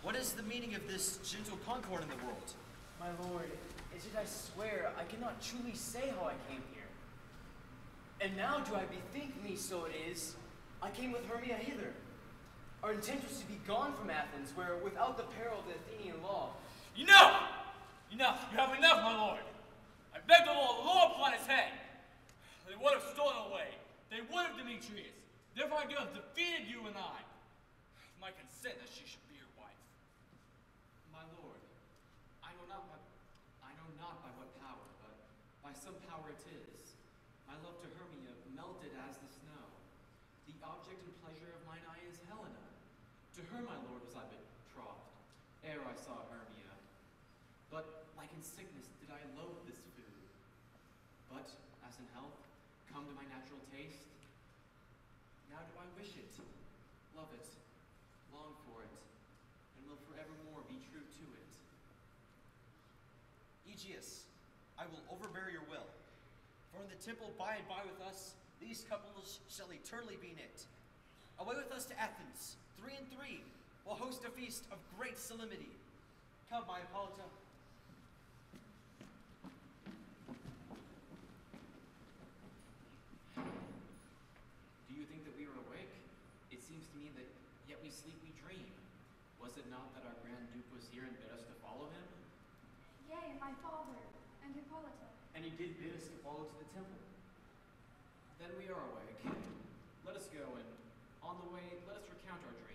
Speaker 1: What is the meaning of this gentle concord in the world?
Speaker 6: My lord, is it I swear I cannot truly say how I came here. And now do I bethink me so it is, I came with Hermia hither. Our intent was to be gone from Athens, where without the peril of the Athenian law.
Speaker 3: Enough! Enough! You have enough, my lord! I beg the law upon his head! They would have stolen away. They would have, Demetrius. Therefore I could have defeated you and I. With my consent that she should be your wife.
Speaker 5: My lord, I know not by what power, but by some power it is. My love to Hermia melted as the snow. The object and pleasure of mine eye is Helena. To her, my lord, was I betrothed, ere I saw Hermia. But like in sickness did I loathe this food. But as in health, come to my natural taste. Now do I wish it, love it, long for it, and will forevermore be true to it.
Speaker 1: Aegeus, I will overbear your will. For in the temple by and by with us, these couples shall eternally be knit. Away with us to Athens, 3 and 3, we'll host a feast of great solemnity. Come, my Hippolyta.
Speaker 5: Do you think that we are awake? It seems to me that yet we sleep, we dream. Was it not that our Grand Duke was here and bid us to follow him?
Speaker 4: Yea, and my father, and Hippolyta.
Speaker 6: And he did bid us to follow to the temple.
Speaker 5: Then we are awake. Let us go, and on the way, let us recount our dreams.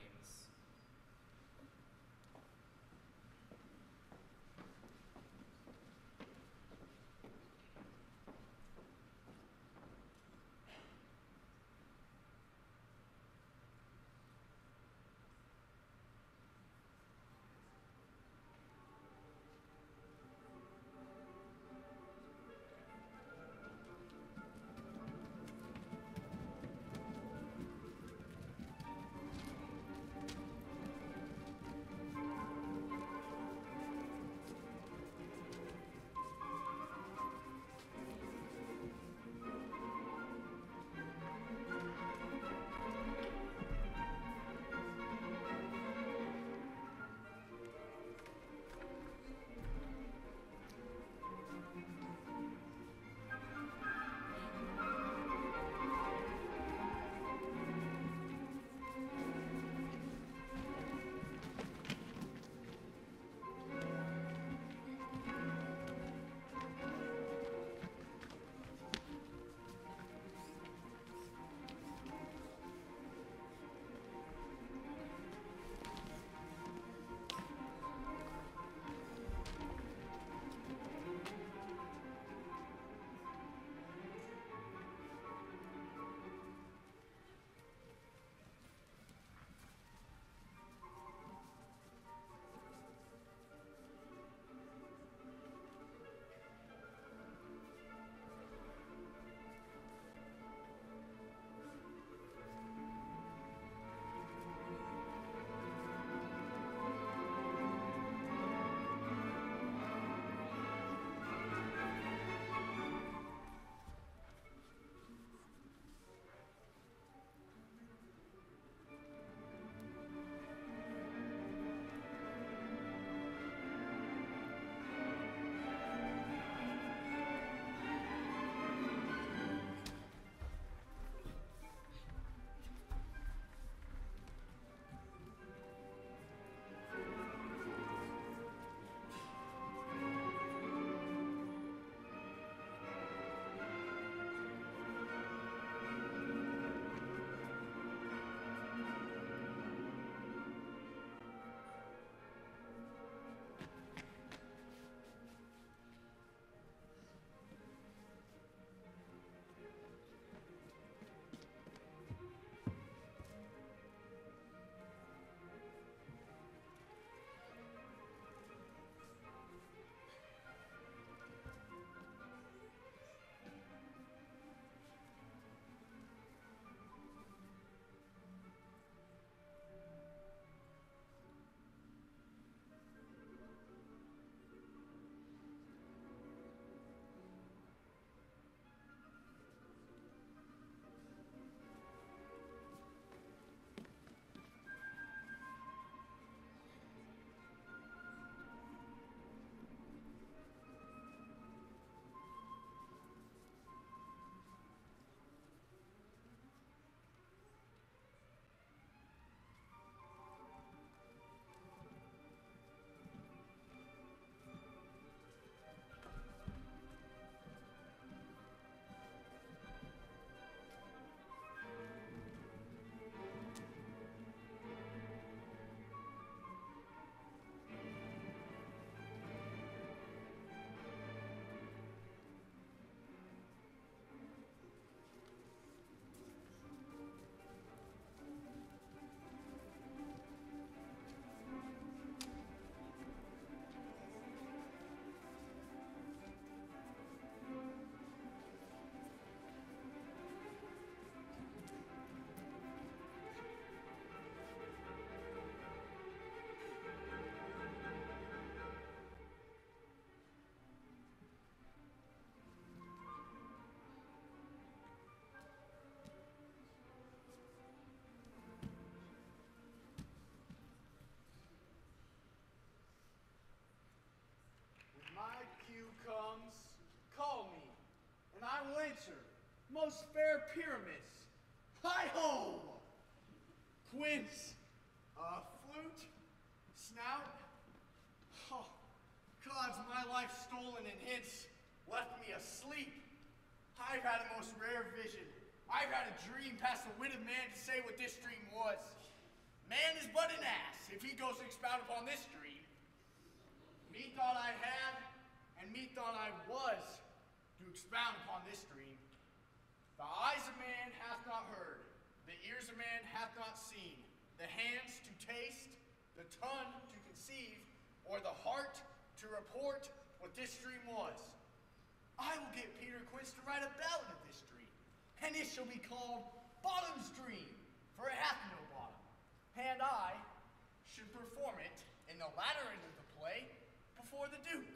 Speaker 9: and I will answer, most fair Pyramus, hi-ho! Quince, flute, snout. Oh, gods, my life stolen and hence left me asleep. I've had a most rare vision. I've had a dream past the wit of man to say what this dream was. Man is but an ass if he goes to expound upon this dream. Methought I had, and methought I was, to expound upon this dream. The eyes of man hath not heard, the ears of man hath not seen, the hands to taste, the tongue to conceive, or the heart to report what this dream was. I will get Peter Quince to write a ballad of this dream, and it shall be called Bottom's Dream, for it hath no bottom. And I should perform it in the latter end of the play before the Duke.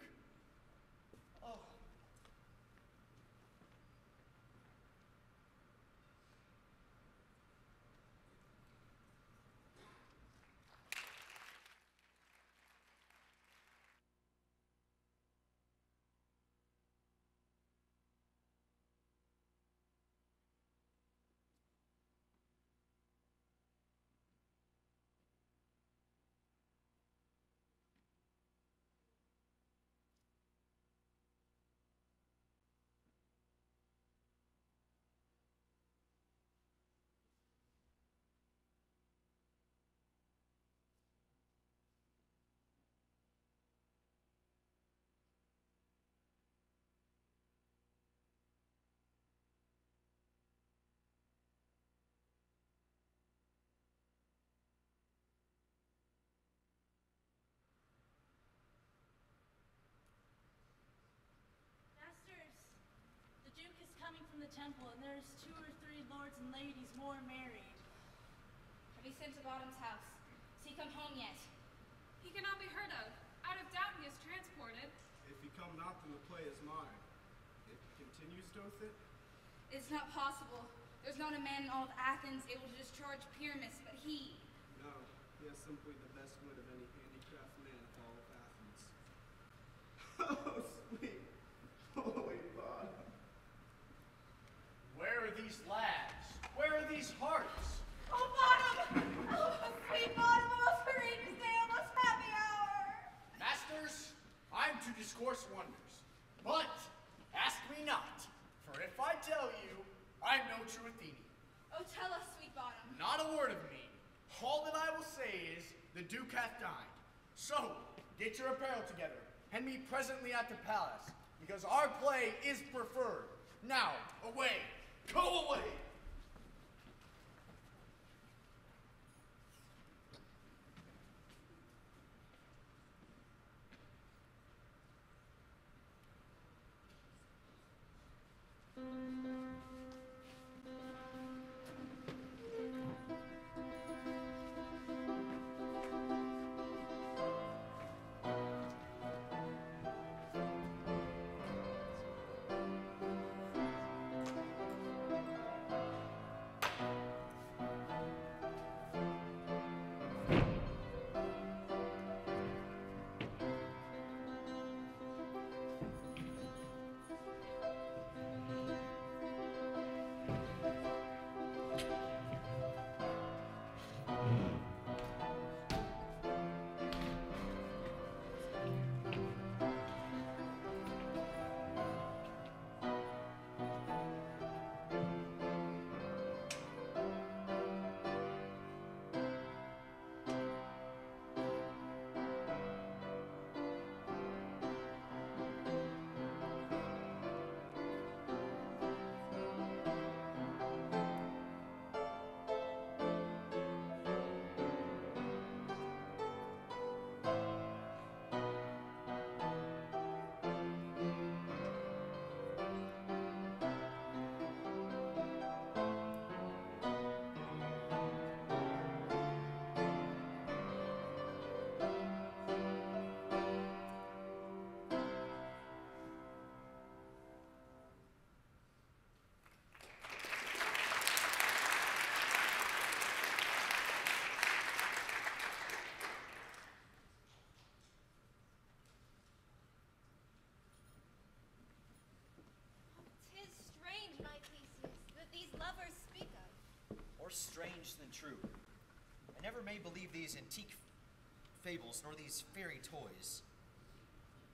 Speaker 9: Oh.
Speaker 11: Masters, the Duke is coming from the temple, and there's 2 or 3 lords and ladies more married.
Speaker 8: Have you sent to Bottom's house? Has he come home yet?
Speaker 15: He cannot be heard of. Out of doubt he is transported.
Speaker 16: If he come not, then the play is mine. If he continues, doth it?
Speaker 8: It's not possible. There's not a man in all of Athens able to discharge Pyramus, but he.
Speaker 16: No, he has simply the best wit of any handicraft man of all of Athens. Oh, sweet, holy Bottom.
Speaker 9: Where are these lads? Where are these hearts?
Speaker 12: Oh, Bottom! Oh, sweet Bottom, a most courageous day, a most happy hour!
Speaker 9: Masters, I'm to discourse wonders, but ask me not, for if I tell you, I'm no true Athenian.
Speaker 8: Oh, tell us, sweet Bottom.
Speaker 9: Not a word of me. All that I will say is, the Duke hath dined. So, get your apparel together, and meet presently at the palace, because our play is preferred. Now, away! Go away!
Speaker 1: more strange than true. I never may believe these antique fables nor these fairy toys.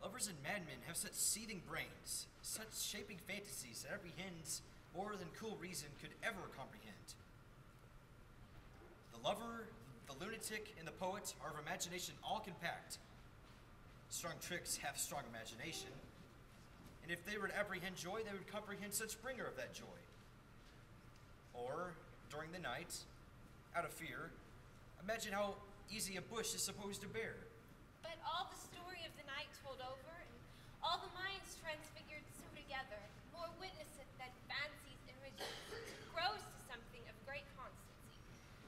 Speaker 1: Lovers and madmen have such seething brains, such shaping fantasies that apprehends more than cool reason could ever comprehend. The lover, the lunatic, and the poet are of imagination all compact. Strong tricks have strong imagination, and if they were to apprehend joy, they would comprehend such bringer of that joy. Or, during the night, out of fear, imagine how easy a bush is supposed to bear.
Speaker 2: But all the story of the night told over, and all the minds transfigured so together, more witnesseth that fancy's images grows to something of great constancy,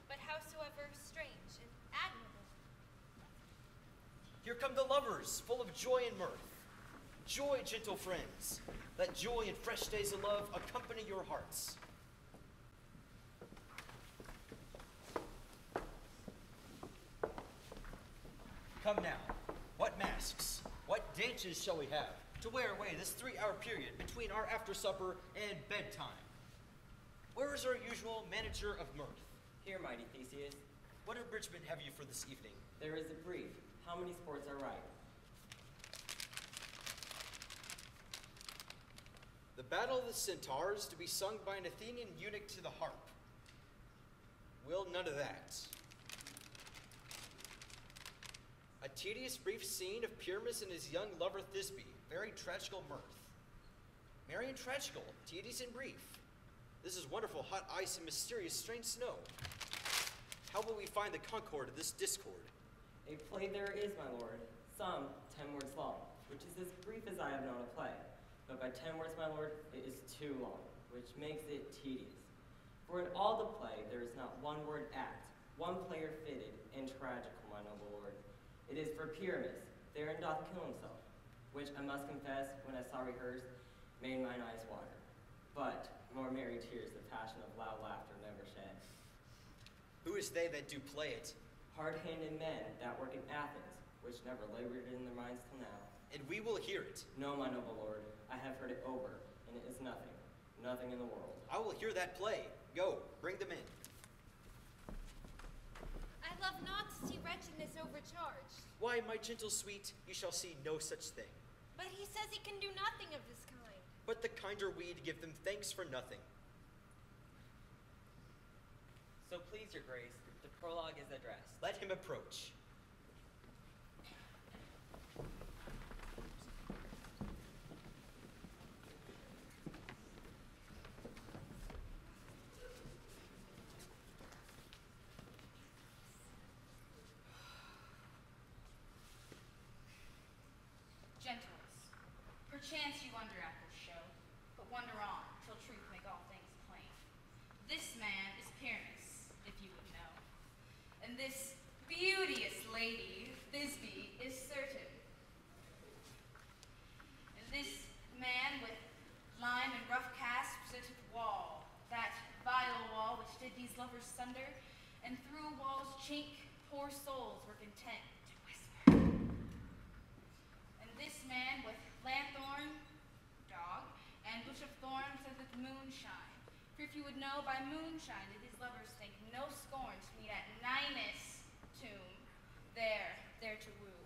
Speaker 2: but howsoever strange and admirable.
Speaker 1: Here come the lovers, full of joy and mirth. Joy, gentle friends. Let joy and fresh days of love accompany your hearts. Come now, what masks, what dances shall we have to wear away this 3-hour period between our after supper and bedtime? Where is our usual manager of mirth?
Speaker 17: Here, mighty Theseus.
Speaker 1: What abridgment have you for this evening?
Speaker 17: There is a brief. How many sports are right?
Speaker 1: The Battle of the Centaurs, to be sung by an Athenian eunuch to the harp. Will none of that. A tedious brief scene of Pyramus and his young lover Thisbe, very tragical mirth. Merry and tragical, tedious and brief. This is wonderful hot ice and mysterious strange snow. How will we find the concord of this discord?
Speaker 17: A play there is, my lord, some 10 words long, which is as brief as I have known a play. But by 10 words, my lord, it is too long, which makes it tedious. For in all the play there is not one word act, one player fitted, and tragical, my noble lord. It is for Pyramus, therein doth kill himself, which I must confess, when I saw rehearsed, made mine eyes water. But more merry tears the passion of loud laughter never shed.
Speaker 1: Who is they that do play it?
Speaker 17: Hard-handed men that work in Athens, which never labored in their minds till now.
Speaker 1: And we will hear it.
Speaker 17: No, my noble lord, I have heard it over, and it is nothing, nothing in the world.
Speaker 1: I will hear that play. Go, bring them in.
Speaker 2: I love not to see wretchedness overcharged.
Speaker 1: Why, my gentle sweet, you shall see no such thing.
Speaker 2: But he says he can do nothing of this kind.
Speaker 1: But the kinder weed give them thanks for nothing.
Speaker 17: So please, your grace, the prologue is addressed.
Speaker 1: Let him approach.
Speaker 8: Gentles, perchance you wonder at this show, but wonder on, till truth make all things plain. This man is Pyramus, if you would know, and this beauteous lady, Thisbe, is certain. And this man with lime and rough cast presented wall, that vile wall which did these lovers sunder, and through wall's chink poor souls were content to whisper. And this man with lanthorn, dog, and bush of thorns said that moonshine. For if you would know, by moonshine did these lovers think no scorn to meet at Ninus' tomb, there to woo.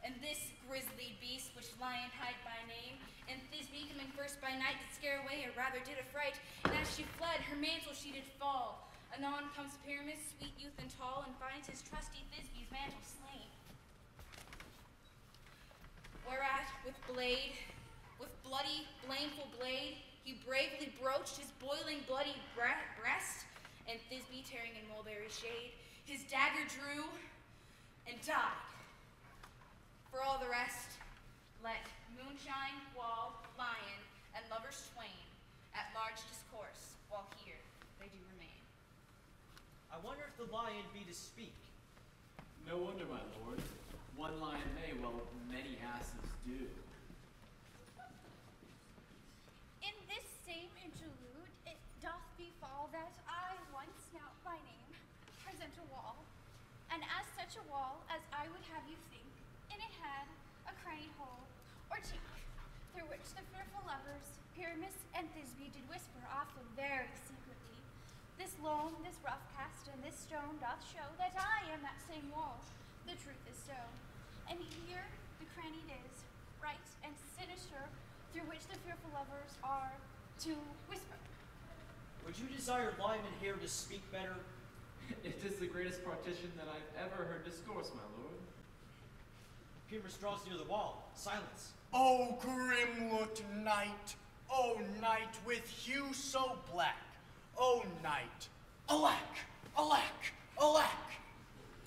Speaker 8: And this grisly beast, which lion hied by name, and Thisbe coming first by night did scare away, or rather did affright, and as she fled, her mantle she did fall. Anon comes Pyramus, sweet youth and tall, and finds his trusty Thisbe's mantle slain. Whereat, with bloody, blameful blade, he bravely broached his boiling, bloody breast, and Thisbe, tearing in mulberry shade, his dagger drew and died. For all the rest, let moonshine, wall, lion, and lovers twain at large discourse, while here they do remain.
Speaker 1: I wonder if the lion be to speak.
Speaker 14: No wonder, my lord. One lion may, while many asses do.
Speaker 4: In this same interlude, it doth befall that I once now by name present a wall, and as such a wall as I would have you think, in it had a crannied hole, or chink, through which the fearful lovers, Pyramus and Thisbe, did whisper often very secretly, this loam, this rough cast, and this stone doth show that I am that same wall. The truth is so. And here the cranny is, bright and sinister, through which the fearful lovers are to whisper.
Speaker 1: Would you desire Lyman here to speak better?
Speaker 14: It is the greatest partition that I've ever heard discourse, my lord.
Speaker 1: Pyramus draws near the wall. Silence.
Speaker 9: O grim-looked night, O night with hue so black, O night, alack, alack, alack!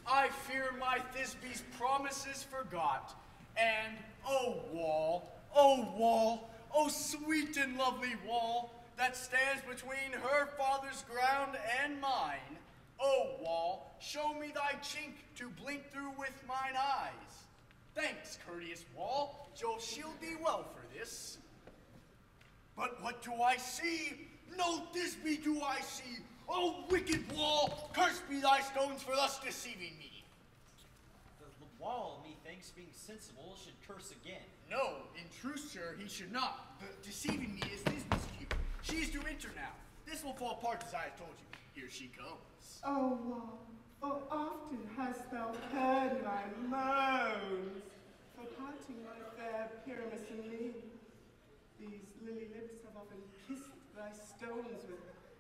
Speaker 9: I fear my Thisbe's promises forgot, and O wall, O sweet and lovely wall, that stands between her father's ground and mine, O wall, show me thy chink to blink through with mine eyes. Thanks, courteous wall, you'll shield thee well for this. But what do I see? No Thisbe do I see. O wicked wall, cursed be thy stones for thus deceiving me.
Speaker 1: The wall, methinks, being sensible, should curse again.
Speaker 9: No, in truth, sir, he should not. The deceiving me is Thisbe's cue. She is to enter now. This will fall apart as I have told you. Here she comes.
Speaker 10: O wall, oh often hast thou heard my moans for parting my fair Pyramus and me. These lily lips have often kissed thy stones with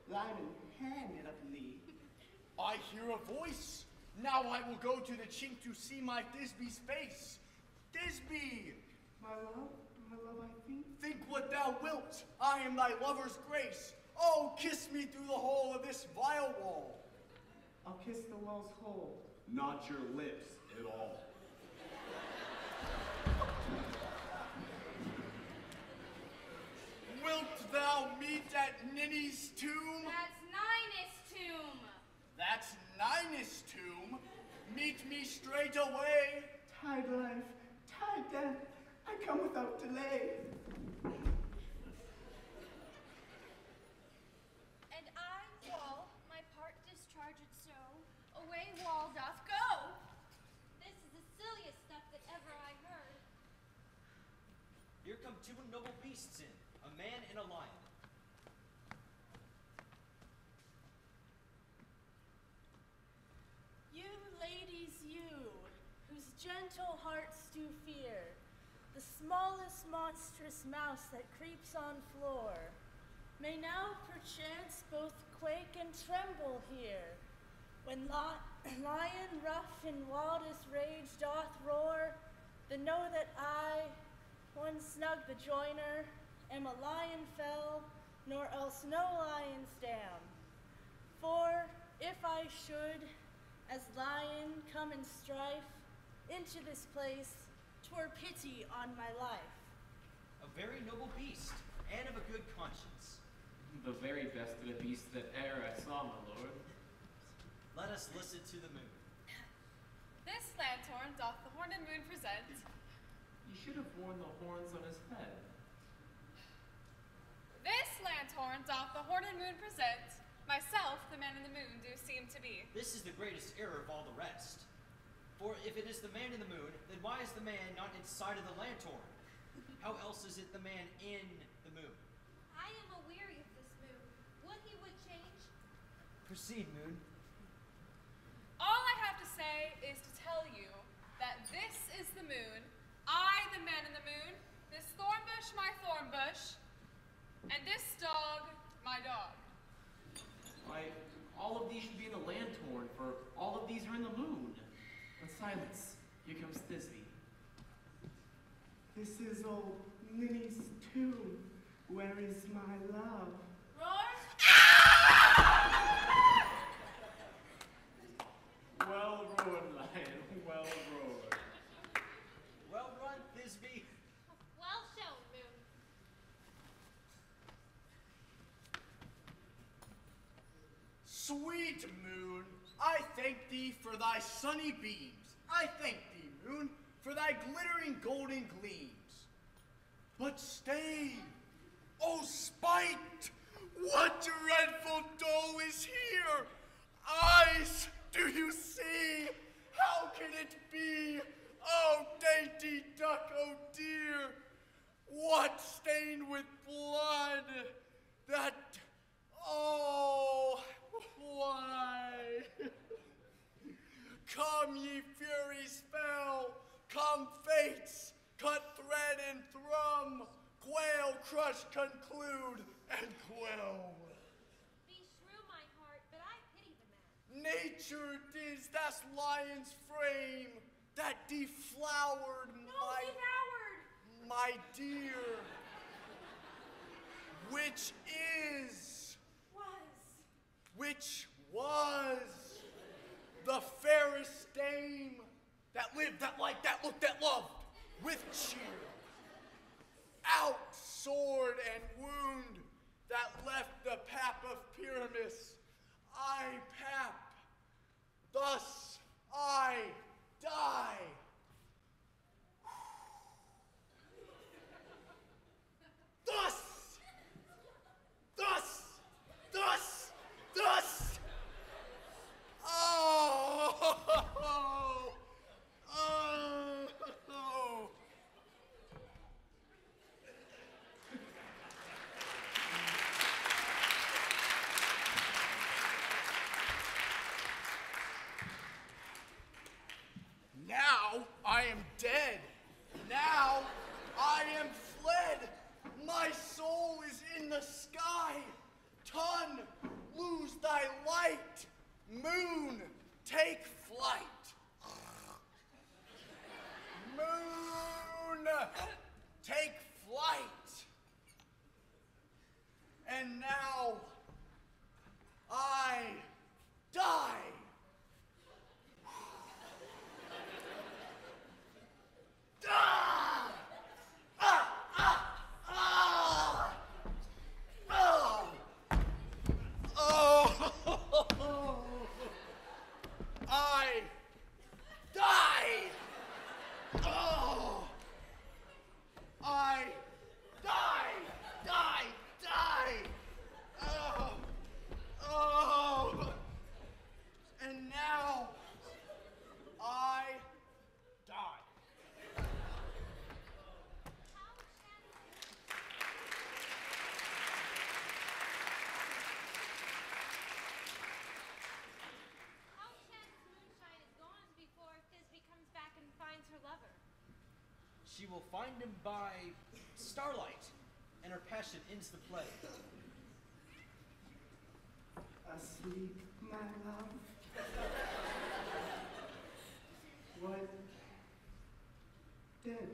Speaker 10: Lyman handed up thee.
Speaker 9: I hear a voice. Now I will go to the chink to see my Thisbe's face. Thisbe!
Speaker 10: My love, I think.
Speaker 9: Think what thou wilt. I am thy lover's grace. Oh, kiss me through the hole of this vile wall.
Speaker 10: I'll kiss the wall's hole.
Speaker 16: Not your lips at all.
Speaker 9: Wilt thou meet at Ninny's tomb?
Speaker 8: That's Ninus' tomb.
Speaker 9: That's Ninus' tomb. Meet me straight away.
Speaker 10: Tide life, tide death, I come without delay.
Speaker 4: And I, wall, my part discharged so, away wall doth go.
Speaker 2: This is the silliest stuff that ever I heard.
Speaker 1: Here come two noble beasts in, a man and a lion.
Speaker 11: You ladies, you, whose gentle hearts do fear, the smallest monstrous mouse that creeps on floor, may now perchance both quake and tremble here, when lion rough in wildest rage doth roar, then know that I, one snug the joiner, am a lion fell, nor else no lion's dam. For if I should, as lion come in strife, into this place, 'twere pity on my life.
Speaker 1: A very noble beast, and of a good conscience.
Speaker 14: The very best of the beasts that e'er I saw, my lord.
Speaker 1: Let us listen to the moon.
Speaker 15: This lanthorn doth the horn and moon present.
Speaker 14: You should have worn the horns on his head.
Speaker 15: This lanthorn doth the horn and moon present. Myself, the man in the moon, do seem to be.
Speaker 1: This is the greatest error of all the rest. For if it is the man in the moon, then why is the man not inside of the lanthorn? How else is it the man in the moon?
Speaker 2: I am aweary of this moon. What he would change?
Speaker 1: Proceed, moon.
Speaker 15: All I have to say is to tell you that this is the moon, I the man in the moon, this thorn bush my thorn bush, and this dog my dog.
Speaker 14: Why, all of these should be in the lanthorn, for all of these are in the moon. But silence. Here comes Thisbe.
Speaker 10: This is old Ninny's tomb. Where is my love?
Speaker 11: Roar!
Speaker 14: Well roared, lion. Well roared.
Speaker 1: Well run, Thisbe.
Speaker 2: Well shown, moon.
Speaker 9: Sweet moon, I thank thee for thy sunny beams. I thank thee, moon, for thy glittering golden gleams. But stay, O spite, what dreadful doe is here? Eyes, do you see? How can it be? Oh, dainty duck, oh dear, what stained with blood? That, oh, crush conclude and quell.
Speaker 2: Be shrew my heart, but I pity the man.
Speaker 9: Nature is that lion's frame that deflowered my dear, which was the fairest dame that lived, that liked, that looked, that loved, with cheer. Out sword and wound that left the pap of Pyramus, I pap, thus I die. Thus, oh, oh. Now I am dead. Now I am fled. My soul is in the sky. Tun, lose thy light. Moon, take flight. Moon, take flight. And now I die. Ah! Ah! Ah! Ah! Oh! Oh! I die! Oh! I die! Die! Die! Oh! Oh! And now I die.
Speaker 2: Finds her lover.
Speaker 1: She will find him by starlight, and her passion ends the play.
Speaker 10: Asleep, my love. What? Dead,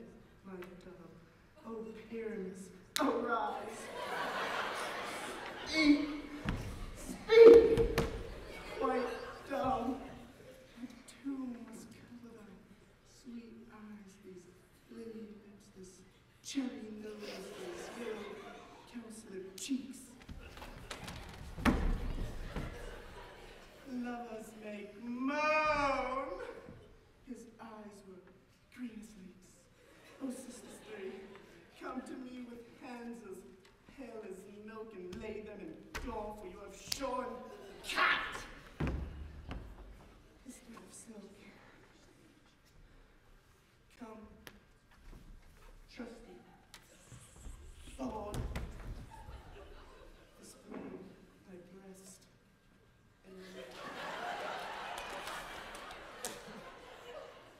Speaker 10: my dove. Oh, Pyramus, arise. Eat. Speak. Quite dumb. The tomb must cover thy sweet eyes, these lily lips, this cherry nose, these yellow cowslip cheeks. Lovers make moan. His eyes were green as leeks. Oh, sisters three, come to me with hands as pale as milk and lay them in dawn, for you have shorn cat. His thread of silk. Come, trusty sword. This blade thy breast.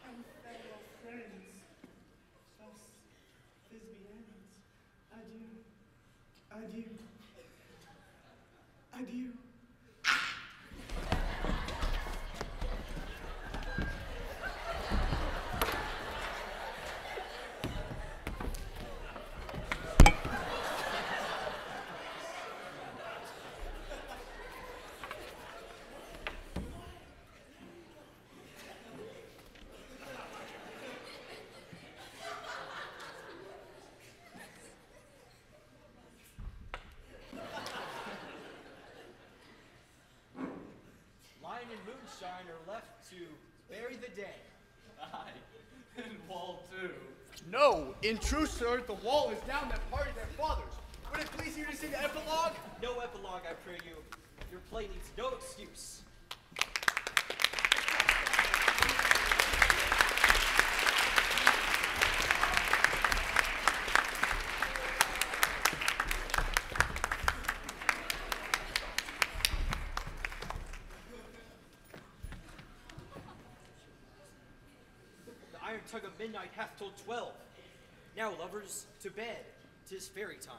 Speaker 10: And farewell friends, thus Thisbe ends. Adieu, adieu, adieu.
Speaker 1: Lion and Moonshine are left to bury the dead.
Speaker 3: Aye, and Wall too.
Speaker 9: No, in truth, sir, the wall is down that party their fathers. Would it please you to sing the epilogue?
Speaker 1: No epilogue, I pray you. Your play needs no excuse. The iron tug of midnight hath told 12. Now, lovers, to bed. 'Tis fairy time.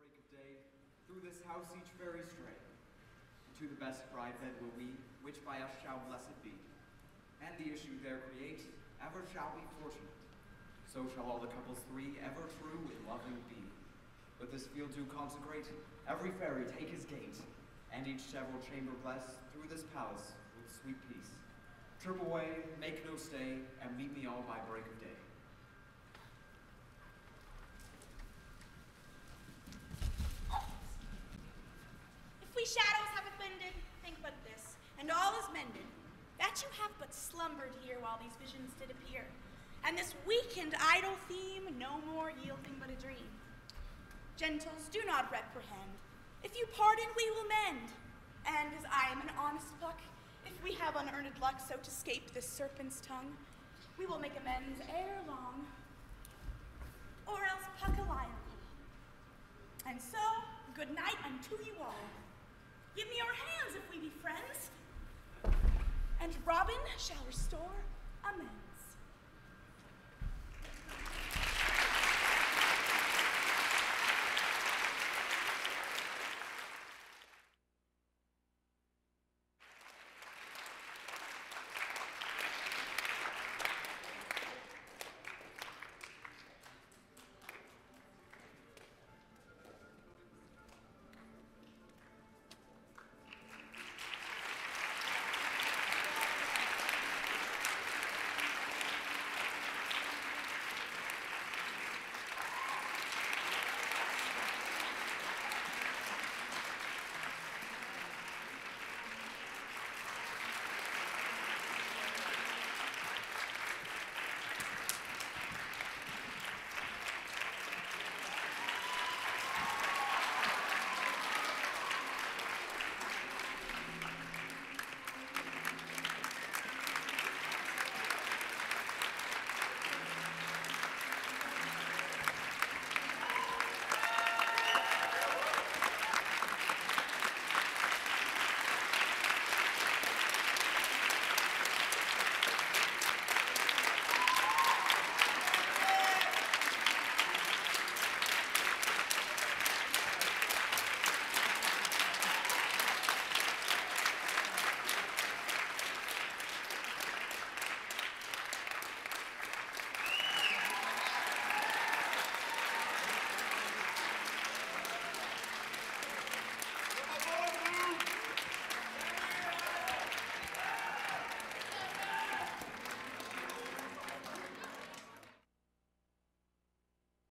Speaker 5: Break of day, through this house each fairy stray. To the best bride bed will we, which by us shall blessed be. And the issue there create, ever shall be fortunate. So shall all the couples three ever true and loving be. But this field do consecrate, every fairy take his gate, and each several chamber bless through this palace with sweet peace. Trip away, make no stay, and meet me all by break of day.
Speaker 12: If we shadows have offended, think but this, and all is mended, that you have but slumbered here while these visions did appear, and this weak and idle theme no more yielding but a dream. Gentles, do not reprehend. If you pardon, we will mend. And as I am an honest buck, if we have unearned luck so to scape this serpent's tongue, we will make amends ere long, or else puck a lion. And so, good night unto you all. Give me your hands if we be friends, and Robin shall restore amends.